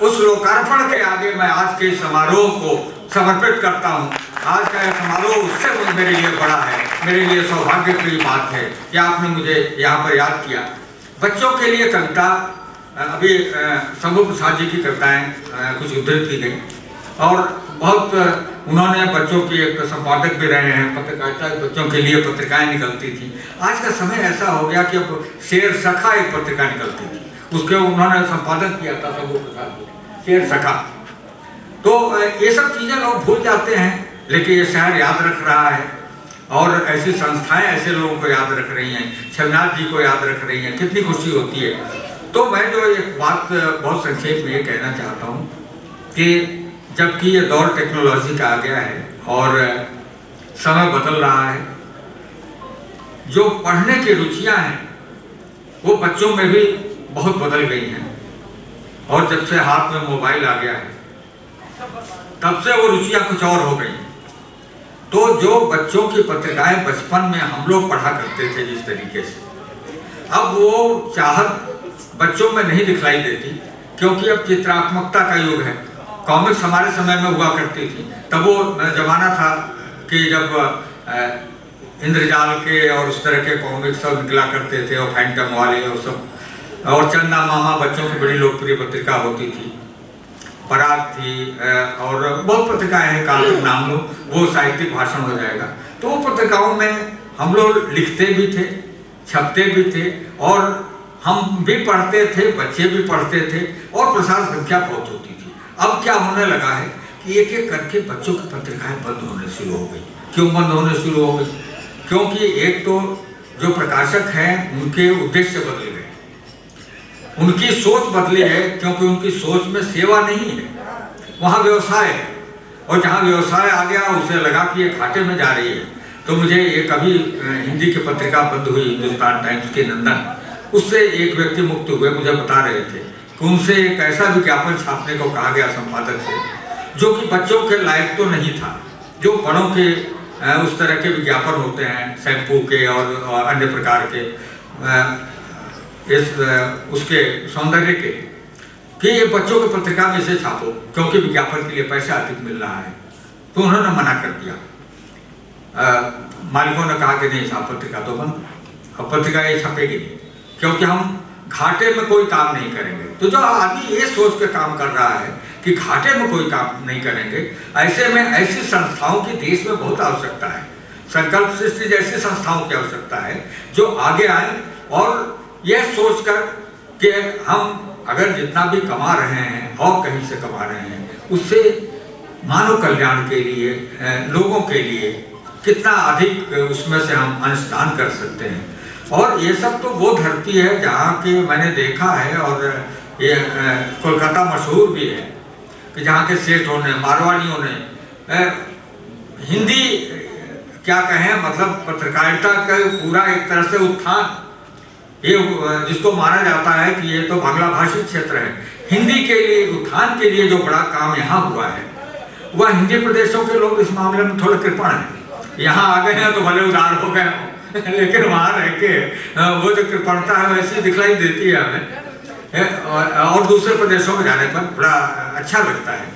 उस लोकार्पण के आगे मैं आज के समारोह को समर्पित करता हूँ। आज का यह समारोह उससे मेरे लिए बड़ा है, मेरे लिए सौभाग्य की बात है कि आपने मुझे यहाँ पर याद किया। बच्चों के लिए कविता, अभी शंभू प्रसाद जी की कविताएं कुछ उद्धृत की गई, और बहुत उन्होंने बच्चों की एक संपादक भी रहे हैं, पत्रकारिता बच्चों के लिए पत्रिकाएं निकलती थी। आज का समय ऐसा हो गया कि अब शेर सखा एक पत्रिका निकलती थी, उसके उन्होंने संपादन किया था शंभू प्रसाद जी, शेर सखा। तो ये सब चीज़ें लोग भूल जाते हैं, लेकिन ये शहर याद रख रहा है, और ऐसी संस्थाएं ऐसे लोगों को याद रख रही हैं, छविनाथ जी को याद रख रही हैं, कितनी खुशी होती है। तो मैं जो एक बात बहुत संक्षेप में ये कहना चाहता हूँ कि जबकि ये दौर टेक्नोलॉजी का आ गया है और समय बदल रहा है, जो पढ़ने की रुचियाँ हैं वो बच्चों में भी बहुत बदल गई हैं, और जब से हाथ में मोबाइल आ गया है तब से वो रुचियाँ कुछ और हो गई। तो जो बच्चों की पत्रिकाएं बचपन में हम लोग पढ़ा करते थे जिस तरीके से, अब वो चाहत बच्चों में नहीं दिखलाई देती, क्योंकि अब चित्रात्मकता का युग है। कॉमिक्स हमारे समय में हुआ करती थी, तब वो जमाना था कि जब इंद्रजाल के और उस तरह के कॉमिक्स सब निकला करते थे, और फैंटम वाले और सब, और चंदा मामा बच्चों की बड़ी लोकप्रिय पत्रिका होती थी, पराग थी, और बहुत पत्रिकाएं हैं, काल्पनिक नाम लो, वो साहित्यिक भाषण हो जाएगा। तो वो पत्रिकाओं में हम लोग लिखते भी थे, छपते भी थे, और हम भी पढ़ते थे, बच्चे भी पढ़ते थे, और प्रसार संख्या बहुत होती थी। अब क्या होने लगा है कि एक एक करके बच्चों की पत्रिकाएं बंद होने शुरू हो गई। क्यों बंद होने शुरू हो गई? क्योंकि एक तो जो प्रकाशक हैं उनके उद्देश्य बदल गए, उनकी सोच बदली है, क्योंकि उनकी सोच में सेवा नहीं है, वहाँ व्यवसाय है, और जहाँ व्यवसाय आ गया उसे लगा कि ये घाटे में जा रही है। तो मुझे एक अभी हिंदी की पत्रिका बंद हुई, हिंदुस्तान टाइम्स के नंदन, उससे एक व्यक्ति मुक्त हुए, मुझे बता रहे थे कि उनसे एक ऐसा विज्ञापन छापने को कहा गया संपादक से, जो कि बच्चों के लायक तो नहीं था, जो बड़ों के उस तरह के विज्ञापन होते हैं, शैम्पू के और अन्य प्रकार के इस उसके सौंदर्य के, कि ये बच्चों की पत्रिका में इसे छापो, क्योंकि विज्ञापन के लिए पैसा अधिक मिल रहा है। तो उन्होंने मना कर दिया। मालिकों ने कहा कि नहीं साहब, पत्रिका तो बंद, अब पत्रिका ये छपेगी नहीं, क्योंकि हम घाटे में कोई काम नहीं करेंगे। तो जो आदमी ये सोच के काम कर रहा है कि घाटे में कोई काम नहीं करेंगे, ऐसे में ऐसी संस्थाओं की देश में बहुत आवश्यकता है। संकल्प सृष्टि जैसी संस्थाओं की आवश्यकता है जो आगे आए और यह सोचकर कि हम अगर जितना भी कमा रहे हैं और कहीं से कमा रहे हैं उससे मानव कल्याण के लिए, लोगों के लिए कितना अधिक उसमें से हम अंशदान कर सकते हैं। और ये सब तो वो धरती है जहाँ के मैंने देखा है, और ये कोलकाता मशहूर भी है कि जहाँ के सेठों ने, मारवाड़ियों ने हिंदी क्या कहें, मतलब पत्रकारिता का पूरा एक तरह से उत्थान, ये जिसको माना जाता है कि ये तो बांग्ला भाषी क्षेत्र है, हिंदी के लिए उत्थान के लिए जो बड़ा काम यहाँ हुआ है वह हिंदी प्रदेशों के लोग इस मामले में थोड़े कृपण हैं। यहाँ आ गए हैं तो भले उदार हो गए हों, लेकिन वहाँ रह के वो जो कृपणता है वैसी दिखलाई देती है हमें, और दूसरे प्रदेशों में जाने पर बड़ा अच्छा लगता है।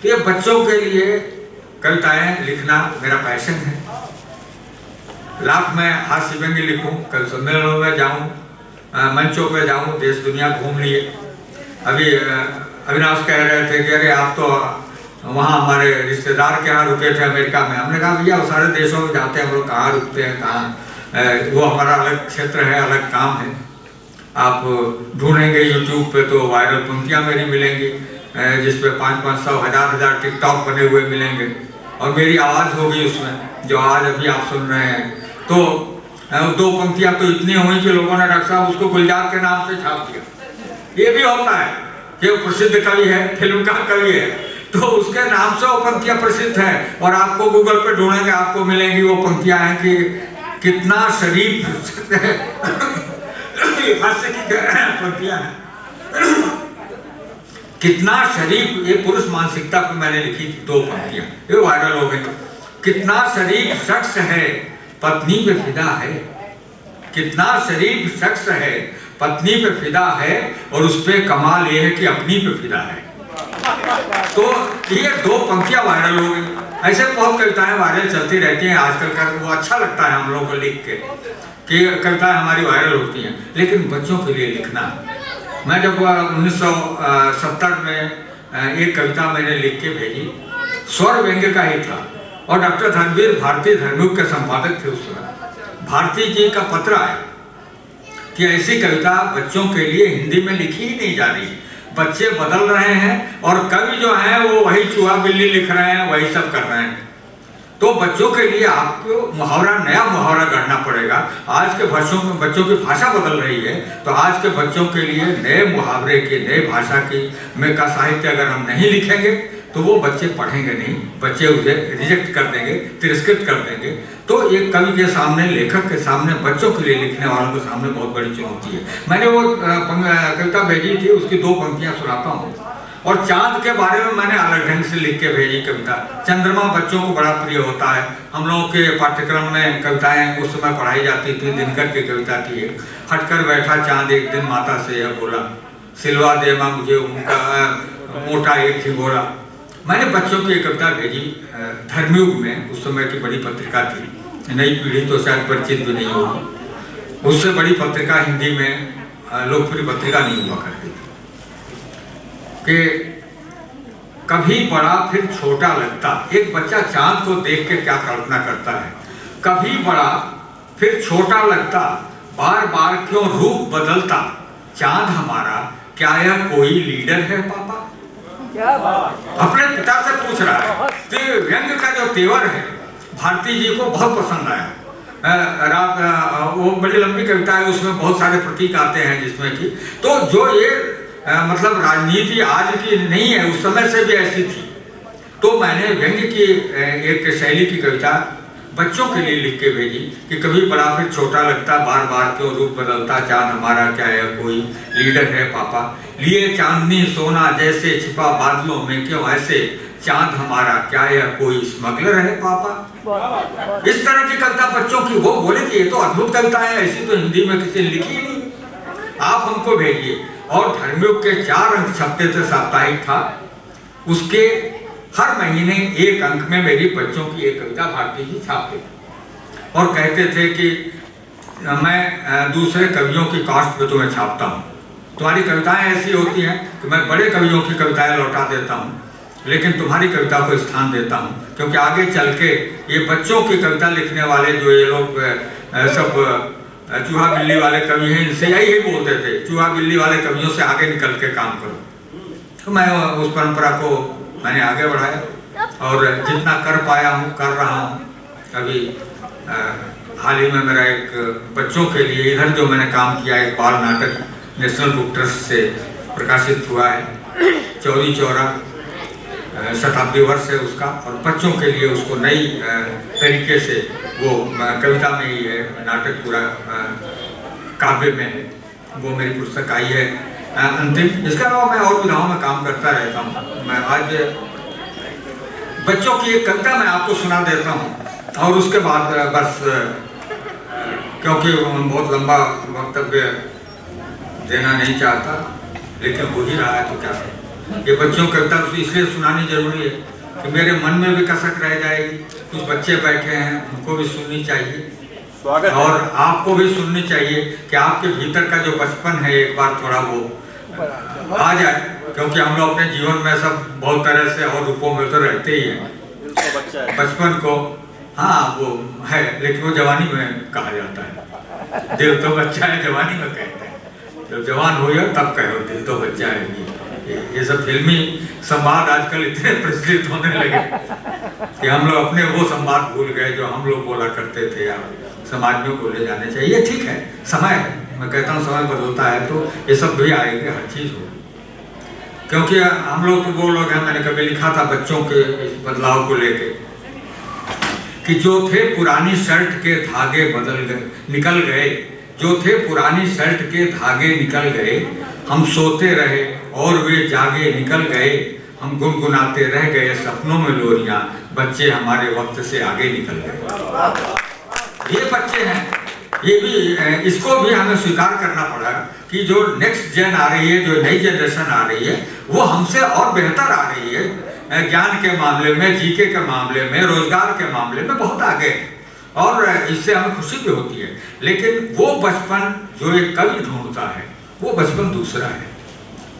तो ये बच्चों के लिए कविताएं लिखना मेरा पैशन है। लाख में हास्य व्यंग्य लिखूं, कवि सम्मेलनों में जाऊं, मंचों पे जाऊं, देश दुनिया घूम लिए। अभी अविनाश कह रहे थे कि अरे आप तो वहाँ हमारे रिश्तेदार के यहाँ रुके थे अमेरिका में। हमने कहा भैया वो सारे देशों में जाते हैं हम लोग, कहाँ रुकते हैं, कहाँ, वो हमारा अलग क्षेत्र है, अलग काम है। आप ढूंढेंगे यूट्यूब पे तो वायरल पंक्तियाँ मेरी मिलेंगी, जिसपे 500-500 हज़ार टिकटॉक बने हुए मिलेंगे, और मेरी आवाज़ होगी उसमें जो आज अभी आप सुन रहे हैं। तो 2 पंक्तियाँ तो इतनी हुई कि लोगों ने डॉक्टर साहब उसको गुलजार के नाम से छाप दिया। ये भी होता है कि वो प्रसिद्ध कवि है, फिल्म का कवि है, तो उसके नाम से वो पंक्तियाँ प्रसिद्ध हैं, और आपको गूगल पे ढूंढेंगे आपको मिलेंगी वो पंक्तियाँ हैं कि कितना शरीफ हास्य की पंक्तियाँ हैं, कितना शरीफ, ये पुरुष मानसिकता पर मैंने लिखी थी 2 पंक्तियाँ, ये वायरल हो गई। कितना शरीफ शख्स है पत्नी पे फिदा है, कितना शरीफ शख्स है पत्नी पे फिदा है, और उस पे कमाल ये है कि अपनी पे फिदा है। तो ये 2 पंक्तियाँ वायरल हो गई। ऐसे बहुत कविताएं वायरल चलती रहती हैं आजकल का, वो अच्छा लगता है हम लोगों को लिख के कि कविताएं हमारी वायरल होती हैं। लेकिन बच्चों के लिए लिखना, मैं जब 1970 में एक कविता मैंने लिख के भेजी, स्वर व्यंग्य का ही था, और डॉक्टर धर्मवीर भारती धर्मयुग के संपादक थे उस समय। भारती जी का पत्र आया कि ऐसी कविता बच्चों के लिए हिंदी में लिखी ही नहीं जा रही, बच्चे बदल रहे हैं और कवि जो हैं वो वही चूहा बिल्ली लिख रहे हैं, वही सब कर रहे हैं। तो बच्चों के लिए आपको मुहावरा, नया मुहावरा गढ़ना पड़ेगा। आज के बच्चों की भाषा बदल रही है, तो आज के बच्चों के लिए नए मुहावरे की, नए भाषा की में का साहित्य अगर हम नहीं लिखेंगे तो वो बच्चे पढ़ेंगे नहीं, बच्चे उसे रिजेक्ट कर देंगे, तिरस्कृत कर देंगे। तो एक कवि के सामने, लेखक के सामने, बच्चों के लिए लिखने वालों के सामने बहुत बड़ी चुनौती है। मैंने वो कविता भेजी थी, उसकी 2 पंक्तियाँ सुनाता हूँ। और चांद के बारे में मैंने अलग ढंग से लिख के भेजी कविता। चंद्रमा बच्चों को बड़ा प्रिय होता है। हम लोगों के पाठ्यक्रम में कविताएं उस समय पढ़ाई जाती थी। दिनकर की कविता थी एक, हटकर बैठा चांद एक दिन माता से यह बोला, सिलवा दे माँ मुझे उनका मोटा एक ही बोला। मैंने बच्चों की एक कविता भेजी धर्मयुग में, उस समय की बड़ी पत्रिका थी, नई पीढ़ी तो शायद परिचित भी नहीं होगी। उससे बड़ी पत्रिका हिंदी में लोकप्रिय पत्रिका नहीं हुआ करती थी। कि कभी बड़ा फिर छोटा लगता, एक बच्चा चांद को देख के क्या कल्पना करता है, कभी बड़ा फिर छोटा लगता, बार बार क्यों रूप बदलता, चांद हमारा क्या यह कोई लीडर है पापा। अपने पिता से पूछ रहा है। तो व्यंग्य का जो तेवर है भारती जी को बहुत पसंद आया। वो बड़ी लंबी कविता है, उसमें बहुत सारे प्रतीक आते हैं जिसमें कि, तो जो ये मतलब राजनीति आज की नहीं है, उस समय से भी ऐसी थी। तो मैंने व्यंग्य की एक शैली की कविता बच्चों के लिए लिख के भेजी कि कभी बड़ा फिर छोटा लगता, बार बार क्यों रूप बदलता, चांद हमारा क्या है कोई लीडर है पापा, लिए चांदनी सोना जैसे छिपा बादलों में क्यों ऐसे, चांद हमारा क्या है कोई स्मगलर है पापा। इस तरह की कविता बच्चों की, वो बोले कि ये तो अद्भुत कविता है, ऐसी तो हिंदी में किसी ने लिखी ही नहीं, आप हमको भेजिए। और धर्मयुग के 4 अंक छपते थे, साप्ताहिक था, उसके हर महीने 1 अंक में मेरी बच्चों की एक कविता भारती जी छापते थे और कहते थे कि मैं दूसरे कवियों की कास्ट पे तुम्हें छापता हूँ, तुम्हारी कविताएं ऐसी होती हैं कि मैं बड़े कवियों की कविताएं लौटा देता हूँ। लेकिन तुम्हारी कविता को स्थान देता हूँ, क्योंकि आगे चल के ये बच्चों की कविता लिखने वाले जो ये लोग सब चूहा बिल्ली वाले कवि हैं, इनसे यही बोलते थे, चूहा बिल्ली वाले कवियों से आगे निकल के काम करो। तो मैं उस परंपरा को मैंने आगे बढ़ाया और जितना कर पाया हूँ कर रहा हूँ। अभी हाल ही में मेरा एक बच्चों के लिए इधर जो मैंने काम किया, एक बाल नाटक नेशनल बुक ट्रस्ट से प्रकाशित हुआ है, चौरी चौरा शताब्दी वर्ष है उसका, और बच्चों के लिए उसको नई तरीके से वो कविता में ही है, नाटक पूरा काव्य में है, वो मेरी पुस्तक आई है अंतिम। इसके अलावा मैं और विधाओं में काम करता रहता हूँ। मैं आज बच्चों की एक कविता मैं आपको सुना देता हूँ और उसके बाद बस, क्योंकि बहुत लंबा वक्तव्य देना नहीं चाहता, लेकिन हो ही रहा है तो क्या है। ये बच्चों की कविता इसलिए सुनानी जरूरी है कि मेरे मन में भी कसक रह जाएगी। कुछ बच्चे बैठे हैं, उनको भी सुननी चाहिए और आपको भी सुननी चाहिए कि आपके भीतर का जो बचपन है एक बार थोड़ा वो आ जाए, क्योंकि हम लोग अपने जीवन में सब बहुत तरह से और रूपों में तो रहते ही हैं। बचपन को हाँ वो है, लेकिन वो जवानी में कहा जाता है। दिल तो बच्चा है जवानी में कहते हैं, जब जवान हो गया तब कहो दिल तो बच्चा है। ये सब फिल्मी संवाद आजकल इतने प्रचलित होने लगे कि हम लोग अपने वो संवाद भूल गए जो हम लोग बोला करते थे या समाज में बोले जाने चाहिए। ठीक है, समय है, मैं कहता हूँ समय बदलता है तो ये सब भी आएंगे, हर चीज हो, क्योंकि हम लोग तो वो लोग हैं। मैंने कभी लिखा था बच्चों के इस बदलाव को लेके कि जो थे पुरानी शर्ट के धागे बदल गए निकल गए, जो थे पुरानी शर्ट के धागे निकल गए, हम सोते रहे और वे जागे निकल गए, हम गुनगुनाते रह गए सपनों में लोरियां, बच्चे हमारे वक्त से आगे निकल गए। ये बच्चे हैं, ये भी इसको भी हमें स्वीकार करना पड़ा कि जो नेक्स्ट जेन आ रही है, जो नई जनरेशन आ रही है, वो हमसे और बेहतर आ रही है। ज्ञान के मामले में, जीके के मामले में, रोजगार के मामले में बहुत आगे है और इससे हमें खुशी भी होती है। लेकिन वो बचपन जो एक कवि ढूंढता है, वो बचपन दूसरा है।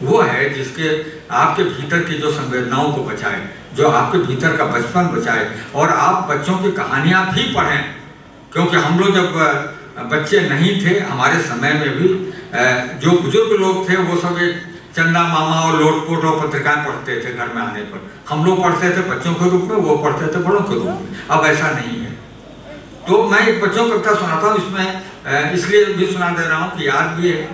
वो है जिसके आपके भीतर की जो संवेदनाओं को बचाए, जो आपके भीतर का बचपन बचाए, और आप बच्चों की कहानियां भी पढ़ें, क्योंकि हम लोग जब बच्चे नहीं थे, हमारे समय में भी जो बुजुर्ग लोग थे वो सब चंदा मामा और लोटपोट और पत्रिकाएं पढ़ते थे घर में आने पर। हम लोग पढ़ते थे बच्चों के रूप में, वो पढ़ते थे बड़ों के रूप में। अब ऐसा नहीं है। तो मैं एक बच्चों की कविता सुनाता हूँ, इसमें इसलिए भी सुना दे रहा हूँ कि याद भी है।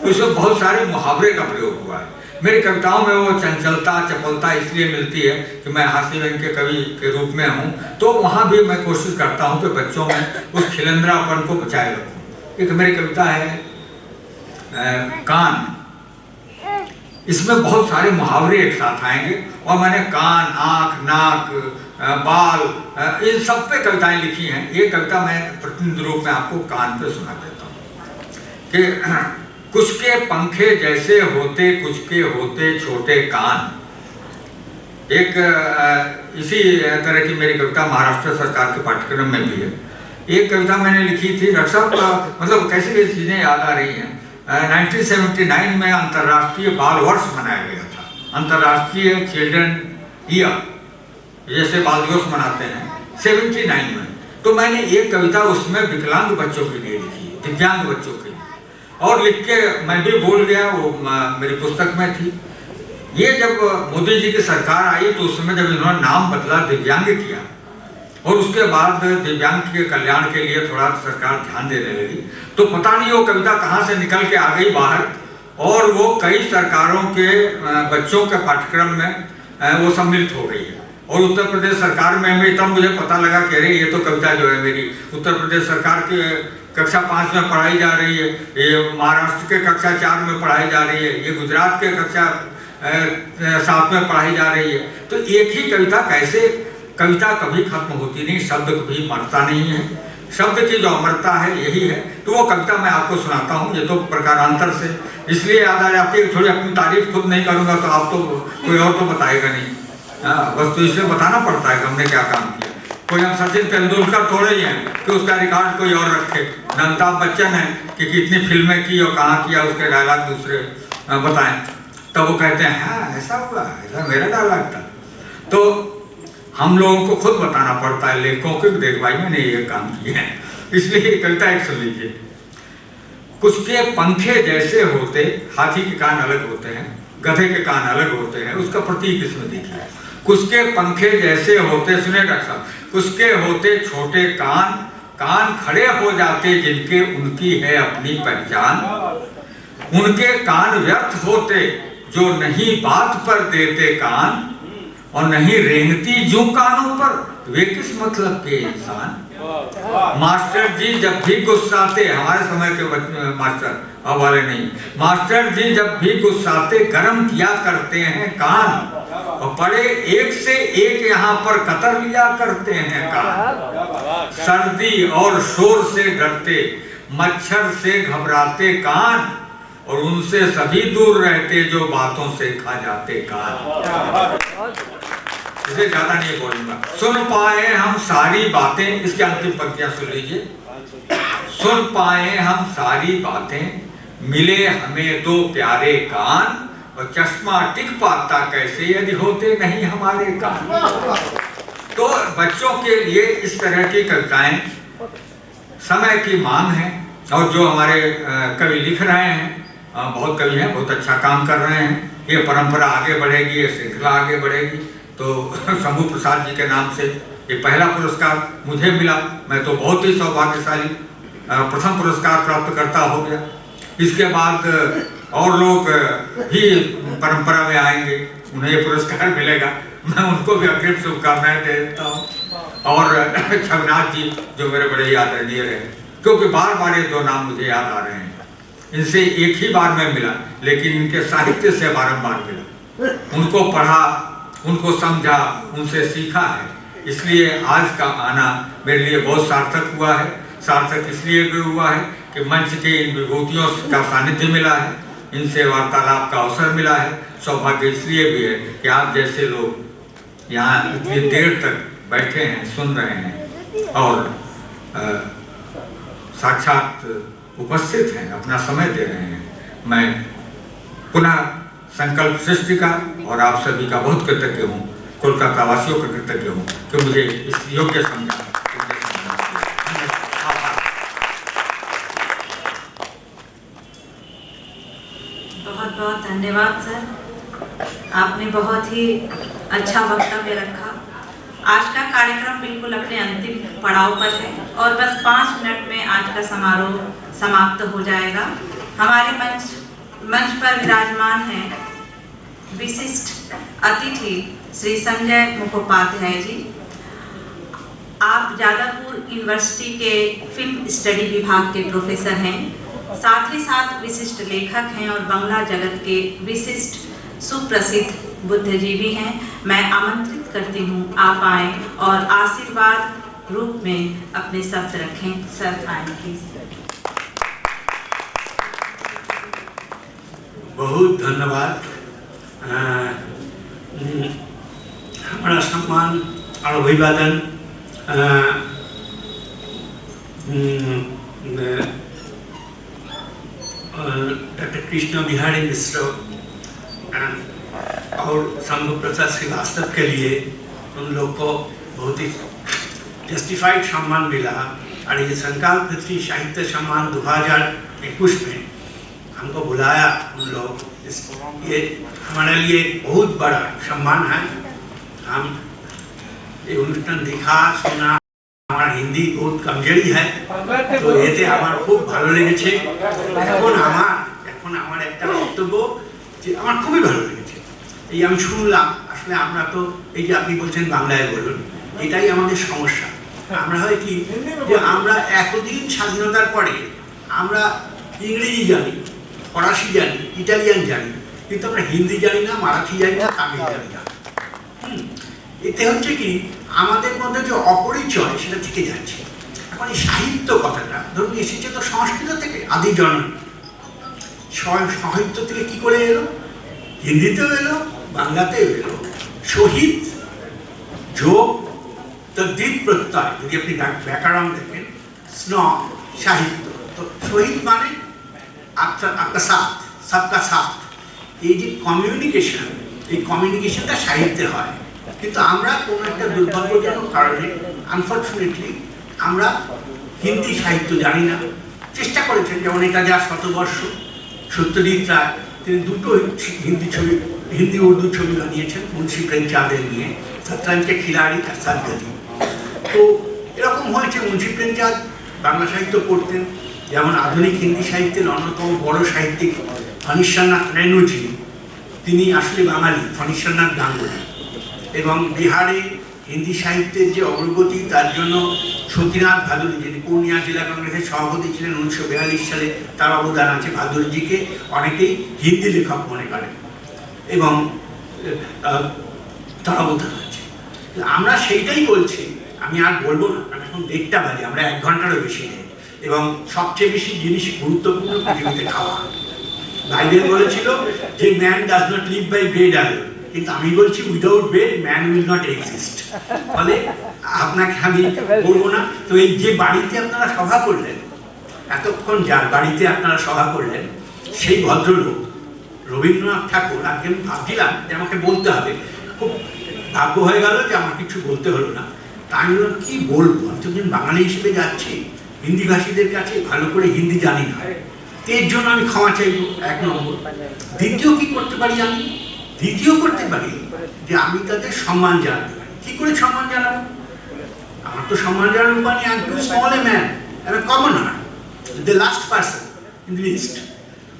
उसमें बहुत सारे मुहावरे का प्रयोग हुआ है। मेरी कविताओं में वो चंचलता, चपलता इसलिए मिलती है कि मैं हास्य व्यंग्य के कवि के रूप में हूँ, तो वहाँ भी मैं कोशिश करता हूँ कि बच्चों में उस खिलंद्रापन को बचाए रखूँ। एक मेरी कविता है कान, इसमें बहुत सारे मुहावरे एक साथ आएंगे और मैंने कान, आँख, नाक, बाल, इन सब पे कविताएं लिखी हैं। ये कविता मैं प्रतिनिधि रूप में आपको कान पे सुना देता हूँ कि कुछ के पंखे जैसे होते, कुछ के होते छोटे कान। एक इसी तरह की मेरी कविता महाराष्ट्र सरकार के पाठ्यक्रम में भी है। एक कविता मैंने लिखी थी, रक्षा मतलब कैसे ये चीजें याद आ रही हैं। 1979 में अंतर्राष्ट्रीय बाल वर्ष मनाया गया था, अंतर्राष्ट्रीय चिल्ड्रन ईयर, जैसे बाल दिवस मनाते हैं 79 में। तो मैंने एक कविता उसमें विकलांग बच्चों के लिए लिखी, दिव्यांग बच्चों के लिए, और लिख के मैं भी भूल गया, वो मेरी पुस्तक में थी। ये जब मोदी जी की सरकार आई तो उस समय जब इन्होंने नाम बदला, दिव्यांग किया, और उसके बाद दिव्यांग के कल्याण के लिए थोड़ा सरकार ध्यान देने लगी, तो पता नहीं वो कविता कहाँ से निकल के आ गई बाहर, और वो कई सरकारों के बच्चों के पाठ्यक्रम में वो सम्मिलित हो गई है। और उत्तर प्रदेश सरकार में भी तब मुझे पता लगा कि अरे ये तो कविता जो है मेरी उत्तर प्रदेश सरकार की कक्षा 5 में पढ़ाई जा रही है, ये महाराष्ट्र के कक्षा 4 में पढ़ाई जा रही है, ये गुजरात के कक्षा 7 में पढ़ाई जा रही है। तो एक ही कविता कैसे, कविता कभी खत्म होती नहीं, शब्द कभी मरता नहीं है, शब्द की जो अमरता है यही है। तो वो कविता मैं आपको सुनाता हूँ। ये तो प्रकारांतर से इसलिए याद आ जाती है, थोड़ी अपनी तारीफ खुद नहीं करूँगा तो आप तो कोई और तो बताएगा नहीं। बस तो इसलिए बताना पड़ता है कि हमने क्या काम किया। कोई हम सचिन तेंदुलकर थोड़े ही हैं कि उसका रिकॉर्ड कोई और रखे, न अमिताभ बच्चन है कि कितनी फिल्में की और कहाँ किया, उसके डायलॉग दूसरे बताएं। तब वो कहते हैं हाँ ऐसा हुआ, ऐसा मेरा डायलॉग था। तो हम लोगों को खुद बताना पड़ता है लेखकों को, देख भाई मैंने ये काम किया है। इसलिए कविता एक सुन लीजिए। कुछ के पंखे जैसे होते, हाथी के कान अलग होते हैं, गधे के कान अलग होते हैं, उसका प्रतीक इसमें देखिए। कुछ के पंखे जैसे होते, सुनिए डॉक्टर साहब, कुछ के होते छोटे कान, कान खड़े हो जाते जिनके, उनकी है अपनी पहचान। उनके कान व्यर्थ होते जो नहीं बात पर देते कान, और नहीं रेंगती जूं कानों पर, वे किस मतलब के इंसान। मास्टर जी जब भी गुस्साते, हमारे समय के मास्टर, अब वाले नहीं, मास्टर जी जब भी गुस्साते गरम किया करते हैं कान, और पड़े एक से एक यहाँ पर कतर लिया करते हैं कान। सर्दी और शोर से डरते, मच्छर से घबराते कान, और उनसे सभी दूर रहते जो बातों से खा जाते कान। इसे ज्यादा नहीं बोलूंगा। सुन पाए हम सारी बातें, इसकी अंतिम पंक्तियां सुन लीजिए। सुन पाए हम सारी बातें, मिले हमें दो प्यारे कान, और चश्मा टिक पाता कैसे यदि होते नहीं हमारे कान। तो बच्चों के लिए इस तरह की कविताएं समय की मांग है, और जो हमारे कवि लिख रहे हैं, बहुत कवि हैं, बहुत अच्छा काम कर रहे हैं। ये परंपरा आगे बढ़ेगी, ये श्रृंखला आगे बढ़ेगी। तो शंभू प्रसाद जी के नाम से ये पहला पुरस्कार मुझे मिला, मैं तो बहुत ही सौभाग्यशाली प्रथम पुरस्कार प्राप्त करता हो गया। इसके बाद और लोग भी परंपरा में आएंगे, उन्हें ये पुरस्कार मिलेगा, मैं उनको भी अग्रिम शुभकामनाएं देता हूँ। और छविनाथ जी जो मेरे बड़े ही आदरणीय रहे, क्योंकि बार बार ये दो नाम मुझे याद आ रहे हैं। इनसे एक ही बार में मिला, लेकिन इनके साहित्य से बारंबार मिला, उनको पढ़ा, उनको समझा, उनसे सीखा है। इसलिए आज का आना मेरे लिए बहुत सार्थक हुआ है। सार्थक इसलिए भी हुआ है कि मंच के इन विभूतियों का सानिध्य मिला है, इनसे वार्तालाप का अवसर मिला है। सौभाग्य इसलिए भी है कि आप जैसे लोग यहाँ इतनी देर तक बैठे हैं, सुन रहे हैं, और साक्षात उपस्थित हैं, अपना समय दे रहे हैं। मैं पुनः संकल्प सृष्टि का और आप सभी का बहुत कृतज्ञ हूँ, कोलकाता वासियों का कृतज्ञ हूँ कि मुझे इस योग्य समझा। बहुत बहुत धन्यवाद सर, आपने बहुत ही अच्छा वक्तव्य रखा। आज का कार्यक्रम बिल्कुल अपने अंतिम पड़ाव पर है और बस 5 मिनट में आज का समारोह समाप्त हो जाएगा। हमारे मंच पर विराजमान हैं विशिष्ट अतिथि श्री संजय मुखोपाध्याय जी। आप जादवपुर यूनिवर्सिटी के फिल्म स्टडी विभाग के प्रोफेसर हैं, साथ ही साथ विशिष्ट लेखक हैं और बांग्ला जगत के विशिष्ट सुप्रसिद्ध बुद्धिजीवी हैं। मैं आमंत्रित करती हूँ आप आए और आशीर्वाद रूप में अपने शब्द रखें। सर आए प्लीज। बहुत धन्यवाद। हमारा सम्मान और अभिवादन डॉक्टर कृष्ण बिहारी मिश्र और शंभू प्रसाद श्रीवास्तव के लिए उन लोग को बहुत ही जस्टिफाइड सम्मान मिला। और ये संकल्प पृथ्वी साहित्य सम्मान 2021 में हमको बुलाया उन लोग, ये हमारे लिए बहुत बड़ा सम्मान है। हम ये অনুষ্ঠান देखा सुना, আমার হিন্দি বহুত কমজোরি है, তো এতে আমার খুব ভালো লেগেছে। এখন আমার একটা বক্তব্য যে আমার খুবই ভালো লেগেছে। এই আমি শুনলাম, আসলে আমরা তো এই যে আপনি বলছেন বাংলায় বলুন, এটাই আমাদের সমস্যা। আমরা হয় কি যে আমরা এতদিন স্বাধীনতার পরে আমরা ইংরেজি জানি, ফরাসি জানি, ইটালিয়ান জানি, কিন্তু আমরা হিন্দি জানি না, মারাঠি জানি না, তামিল জানি না। এতে হচ্ছে কি আমাদের মধ্যে যে অপরিচয় সেটা থেকে যাচ্ছে। এখন এই সাহিত্য কথাটা ধরুন এসেছে তো সংস্কৃত থেকে, আদি জননী। সাহিত্য থেকে কি করে এলো? হিন্দিতেও এলো, বাংলাতেও এলো। শহীদ যোগ তদ্ধিত প্রত্যয়, যদি আপনি ব্যাকরণ দেখেন, স্ন সাহিত্য, তো শহীদ মানে आपका साथ, सबका साथ। এই যে কমিউনিকেশন, এই কমিউনিকেশনটা সাহিত্যে হয়। কিন্তু আমরা কোনো একটা দুর্ভাগ্যজনক কারণে আনফর্চুনেটলি আমরা হিন্দি সাহিত্য জানি না। চেষ্টা করেছেন, যেমন এটা যা শতবর্ষ, সত্যজিৎ রায় তিনি দুটো হিন্দি উর্দু ছবি বানিয়েছেন মুন্সি প্রেমচাঁদের নিয়ে, শতরঞ্জে খিলাড়ি আর সাদগতি। তো এরকম হয়েছে, মুন্সি প্রেমচাঁদ বাংলা সাহিত্য পড়তেন, যেমন আধুনিক হিন্দি সাহিত্যের অন্যতম বড় সাহিত্যিক ফণীশ্বরনাথ রেণুজি, তিনি আসলে বাঙালি, ফণীশ্বরনাথ গাঙ্গুলি। এবং বিহারে হিন্দি সাহিত্যের যে অগ্রগতি তার জন্য সতীনাথ ভাদুরী, যিনি পূর্ণিয়া জেলা কংগ্রেসের সভাপতি ছিলেন 1942 সালে, তার অবদান আছে। ভাদুরীজিকে অনেকেই হিন্দি লেখক মনে করেন এবং তার অবদান আছে। আমরা সেইটাই বলছি, আমি আর বলবো না, কারণ এখন 1টা বাজে, আমরা 1 ঘন্টারও বেশি নেই। এবং সবচেয়ে বেশি জিনিস গুরুত্বপূর্ণ পৃথিবীতে খাওয়া। বাইবেল বলেছিল যে man does not live by bread alone, কিন্তু আমি বলছি without bread man will not exist. ফলে আপনাকে আমি বলবো না। তো এই যে বাড়িতে আপনারা সভা করলেন, এতক্ষণ যার বাড়িতে আপনারা সভা করলেন, সেই ভদ্রলোক রবীন্দ্রনাথ ঠাকুর। আজকে আমি ভাবছিলাম যে আমাকে বলতে হবে, খুব ভাগ্য হয়ে গেল যে আমার কিছু বলতে হলো না। তা আমি কি বলবো, আমি তো একজন বাঙালি হিসেবে যাচ্ছি, হিন্দিভাষীদের কাছে ভালো করে হিন্দি জানি না, এর জন্য আমি ক্ষমা চাইব, 1 নম্বর। দ্বিতীয় কি করতে পারি আমি? দ্বিতীয় করতে পারি যে আমি তাদের সম্মান জানাতে পারি। কি করে সম্মান জানাবো? আমার তো সম্মান জানানোর উপায় নেই। I am too small a man, I am a commoner, the last person in the list.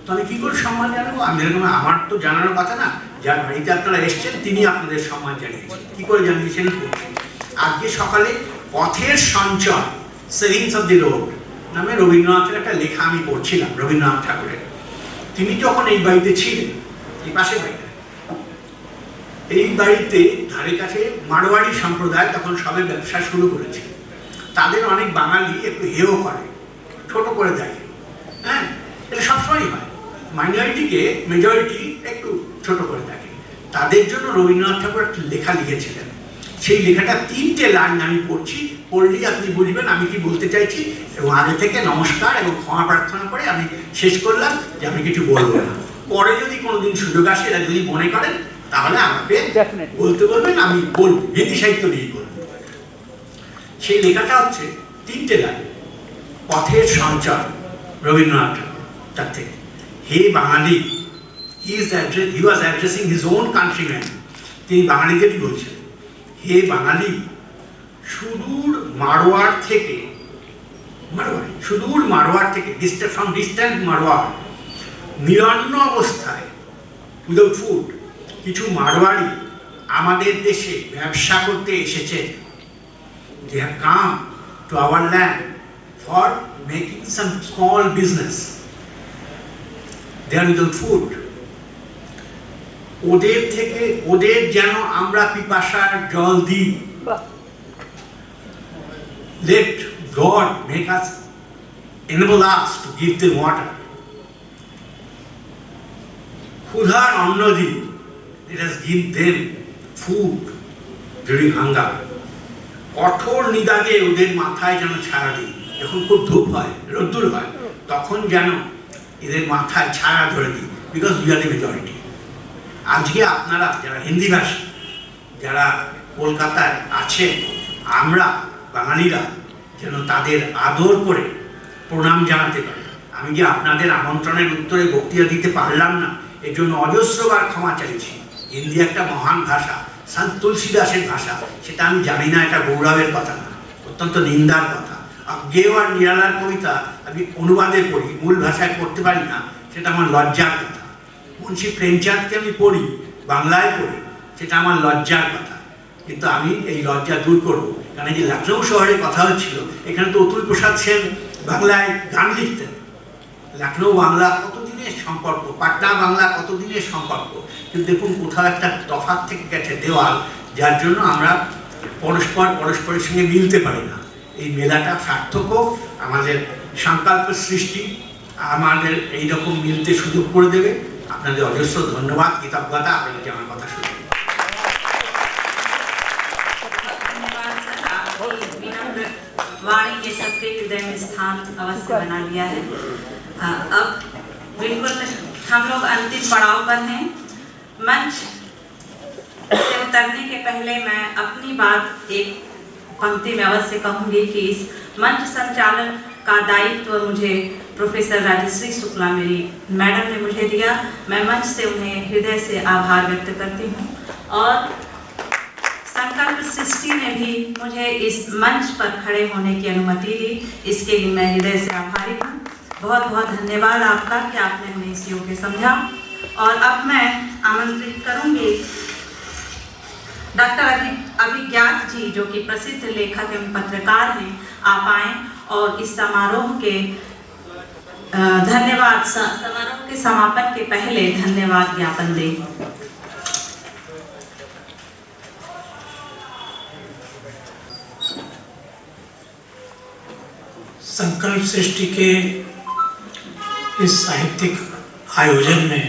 তো আমি কি করে সম্মান জানাবো? আমি এরকম, আমার তো জানানোর কথা না। যার বাড়িতে আপনারা এসছেন তিনি আপনাদের সম্মান জানিয়েছেন। কি করে জানিয়েছেন? আজকে সকালে পথের সঞ্চয়, সেভিংস অফ দি রোড নামে রবীন্দ্রনাথের একটা লেখা আমি পড়ছিলাম, রবীন্দ্রনাথ ঠাকুরের। তিনি যখন এই বাড়িতে ছিলেন, এই পাশে বাড়িতে, এই বাড়িতে ধারে কাছে মারোয়াড়ি সম্প্রদায় তখন সবে ব্যবসা শুরু করেছে। তাদের অনেক বাঙালি একটু হেয় করে, ছোট করে দেখে। হ্যাঁ, এটা সবসময় হয়, মাইনরিটিকে মেজরিটি একটু ছোট করে দেখে। তাদের জন্য রবীন্দ্রনাথ ঠাকুর একটা লেখা লিখেছিলেন। সেই লেখাটা 3টে লাইন আমি পড়ছি, পড়লেই আপনি বুঝবেন আমি কি বলতে চাইছি। এবং আগে থেকে নমস্কার এবং ক্ষমা প্রার্থনা করে আমি শেষ করলাম যে আমি কিছু বলবো না। পরে যদি কোনোদিন সুযোগ আসে, এরা যদি মনে করেন, তাহলে আমাকে বলতে বলবেন, আমি বলবো, হিন্দি সাহিত্য নিয়ে বলবো। সেই লেখাটা হচ্ছে 3টে লাইন, পথের সঞ্চয়, রবীন্দ্রনাথ ঠাকুর। তার থেকে, হে বাঙালি, he was addressing his own countrymen, তিনি বাঙালিদেরই বলছেন। হে বাঙালি, সুদূর মারোয়াড় থেকে, সুদূর মারোয়াড় থেকে, ডিস্ট্যান্ট মারোয়াড়, নিরন্ন অবস্থায়, উইদাউট ফুড, কিছু মারোয়াড়ি আমাদের দেশে ব্যবসা করতে এসেছেন। They have come to our land for making some small business. They are without food. ওদের থেকে, ওদের যেন আমরা পিপাসার জল দিই। Let God make us, enable us to give them water. ক্ষুধার অন্ন দিই। Let us give them food during hunger. কঠোর নিদাগে ওদের মাথায় যেন ছায়া দিই। যখন খুব ধূপ হয়, রোদ্দুর হয়, তখন যেন এদের মাথায় ছায়া ধরে দিই, because we are the majority. আজকে আপনারা যারা হিন্দিভাষী, যারা কলকাতায় আছেন, আমরা বাঙালিরা যেন তাদের আদর করে প্রণাম জানাতে পারি। আমি যে আপনাদের আমন্ত্রণের উত্তরে বক্তৃতা দিতে পারলাম না, এর জন্য অজস্রবার ক্ষমা চাইছি। হিন্দি একটা মহান ভাষা, সন্ত তুলসী দাসের ভাষা, সেটা আমি জানি না, এটা গৌরবের কথা না, অত্যন্ত নিন্দার কথা। গেও আর নিরালার কবিতা আমি অনুবাদে পড়ি, মূল ভাষায় পড়তে পারি না, সেটা আমার লজ্জার কথা। মুন্সি প্রেমচাঁদকে আমি পড়ি, বাংলায় পড়ি, সেটা আমার লজ্জার কথা। কিন্তু আমি এই লজ্জা দূর করবো, কারণ এই যে লখনৌ শহরে কথা হচ্ছিল, এখানে তো অতুল প্রসাদ সেন বাংলায় গান লিখতেন। লখনৌ বাংলা কতদিনের সম্পর্ক, পাটনা বাংলা কতদিনের সম্পর্ক, কিন্তু দেখুন কোথাও একটা তফাৎ থেকে গেছে দেওয়াল, যার জন্য আমরা পরস্পরের সঙ্গে মিলতে পারি না। এই মেলাটা সার্থক হোক, আমাদের সংকল্প সৃষ্টি আমাদের এইরকম মিলতে সুযোগ করে দেবে। আপনাদের অজস্র ধন্যবাদ, কৃতজ্ঞতা, আপনাদের যে আমার কথা শুনে। वाणी के सबके हृदय में स्थान अवश्य बना लिया है। अब बिल्कुल हम लोग अंतिम पड़ाव पर हैं। मंच से उतरने के पहले मैं अपनी बात एक पंक्ति में अवश्य कहूँगी कि इस मंच संचालन का दायित्व मुझे प्रोफेसर राजश्री शुक्ला मेरी मैडम ने मुझे दिया। मैं मंच से उन्हें हृदय से आभार व्यक्त करती हूँ और संकल्प सृष्टि ने भी मुझे इस मंच पर खड़े होने की अनुमति दी, इसके लिए मैं हृदय से आभारी हूँ। बहुत बहुत धन्यवाद आपका कि आपने हमें इस योग्य समझा। और अब मैं आमंत्रित करूँगी डॉक्टर अभिज्ञात जी, जो कि प्रसिद्ध लेखक एवं पत्रकार हैं, आप आएँ और इस समारोह के समारोह के समापन के पहले धन्यवाद ज्ञापन दें। संकल्प सृष्टि के इस साहित्यिक आयोजन में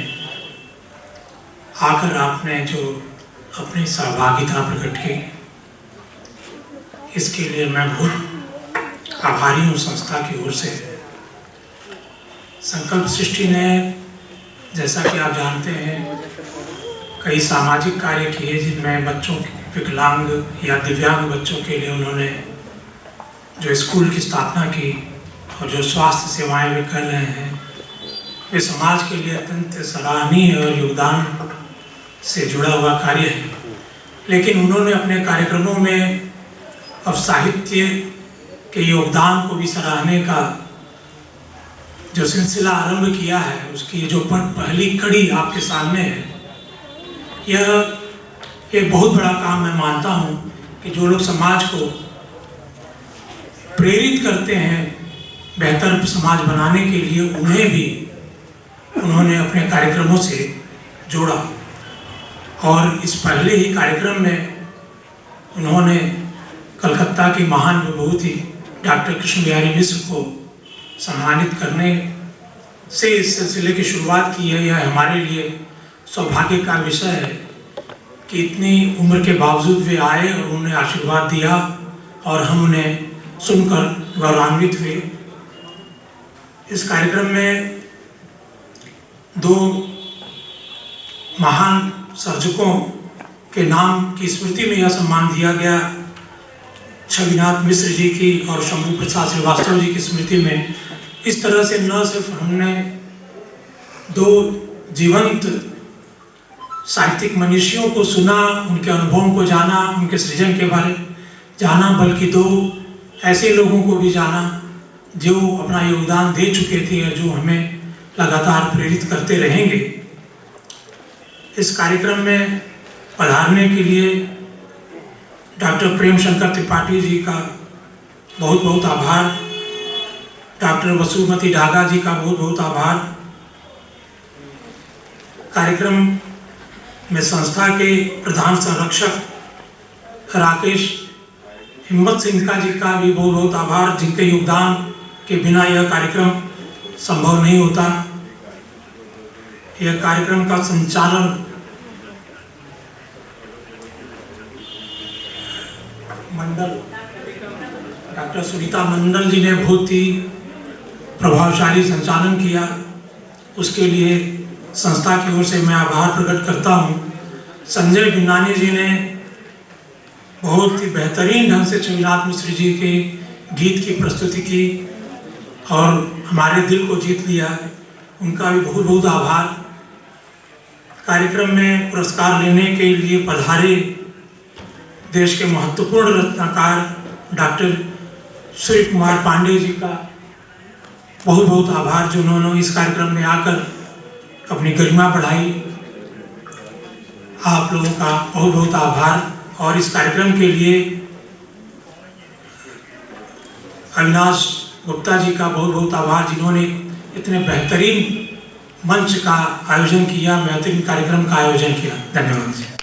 आकर आपने जो अपनी सहभागिता प्रकट की, इसके लिए मैं बहुत आभारी हूँ संस्था की ओर से। संकल्प सृष्टि ने, जैसा कि आप जानते हैं, कई सामाजिक कार्य किए जिनमें बच्चों, विकलांग या दिव्यांग बच्चों के लिए उन्होंने जो स्कूल की स्थापना की और जो स्वास्थ्य सेवाएं वे कर रहे हैं, वे समाज के लिए अत्यंत सराहनीय और योगदान से जुड़ा हुआ कार्य है। लेकिन उन्होंने अपने कार्यक्रमों में अब साहित्य के योगदान को भी सराहने का जो सिलसिला आरंभ किया है, उसकी जो पहली कड़ी आपके सामने है, यह एक बहुत बड़ा काम मैं मानता हूँ कि जो लोग समाज को प्रेरित करते हैं बेहतर समाज बनाने के लिए, उन्हें भी उन्होंने अपने कार्यक्रमों से जोड़ा। और इस पहले ही कार्यक्रम में उन्होंने कलकत्ता की महान विभूति डॉक्टर कृष्ण बिहारी मिश्र को सम्मानित करने से इस सिलसिले की शुरुआत की है। यह हमारे लिए सौभाग्य का विषय है कि इतनी उम्र के बावजूद वे आए और उन्हें आशीर्वाद दिया और हम उन्हें सुनकर गौरवान्वित हुए। इस कार्यक्रम में दो महान सर्जकों के नाम की स्मृति में यह सम्मान दिया गया, छविनाथ मिश्र जी की और शंभू प्रसाद श्रीवास्तव जी की स्मृति में। इस तरह से न सिर्फ हमने दो जीवंत साहित्यिक मनीषियों को सुना, उनके अनुभवों को जाना, उनके सृजन के बारे जाना, बल्कि दो ऐसे लोगों को भी जाना जो अपना योगदान दे चुके थे और जो हमें लगातार प्रेरित करते रहेंगे। इस कार्यक्रम में पधारने के लिए डॉक्टर प्रेम शंकर त्रिपाठी जी का बहुत बहुत आभार, डॉक्टर वसुमती डागा जी का बहुत बहुत आभार। कार्यक्रम में संस्था के प्रधान संरक्षक राकेश हिम्मत सिंह जी का भी बहुत बहुत आभार, जिनके योगदान के बिना यह कार्यक्रम संभव नहीं होता। यह कार्यक्रम का संचालन मंडल डॉक्टर सुनीता मंडल जी ने बहुत ही प्रभावशाली संचालन किया, उसके लिए संस्था की ओर से मैं आभार प्रकट करता हूँ। संजय बिन्नानी जी ने बहुत ही बेहतरीन ढंग से छविनाथ मिश्र जी के गीत की प्रस्तुति की और हमारे दिल को जीत लिया, उनका भी बहुत बहुत आभार। कार्यक्रम में पुरस्कार लेने के लिए पधारे देश के महत्वपूर्ण रत्नाकार डॉक्टर सूर्य कुमार पांडे जी का बहुत बहुत आभार, जो उन्होंने इस कार्यक्रम में आकर अपनी गरिमा बढ़ाई। आप लोगों का बहुत बहुत आभार। और इस कार्यक्रम के लिए अविनाश गुप्ता जी का बहुत बहुत आभार, जिन्होंने इतने बेहतरीन मंच का आयोजन किया, बेहतरीन कार्यक्रम का आयोजन किया। धन्यवाद।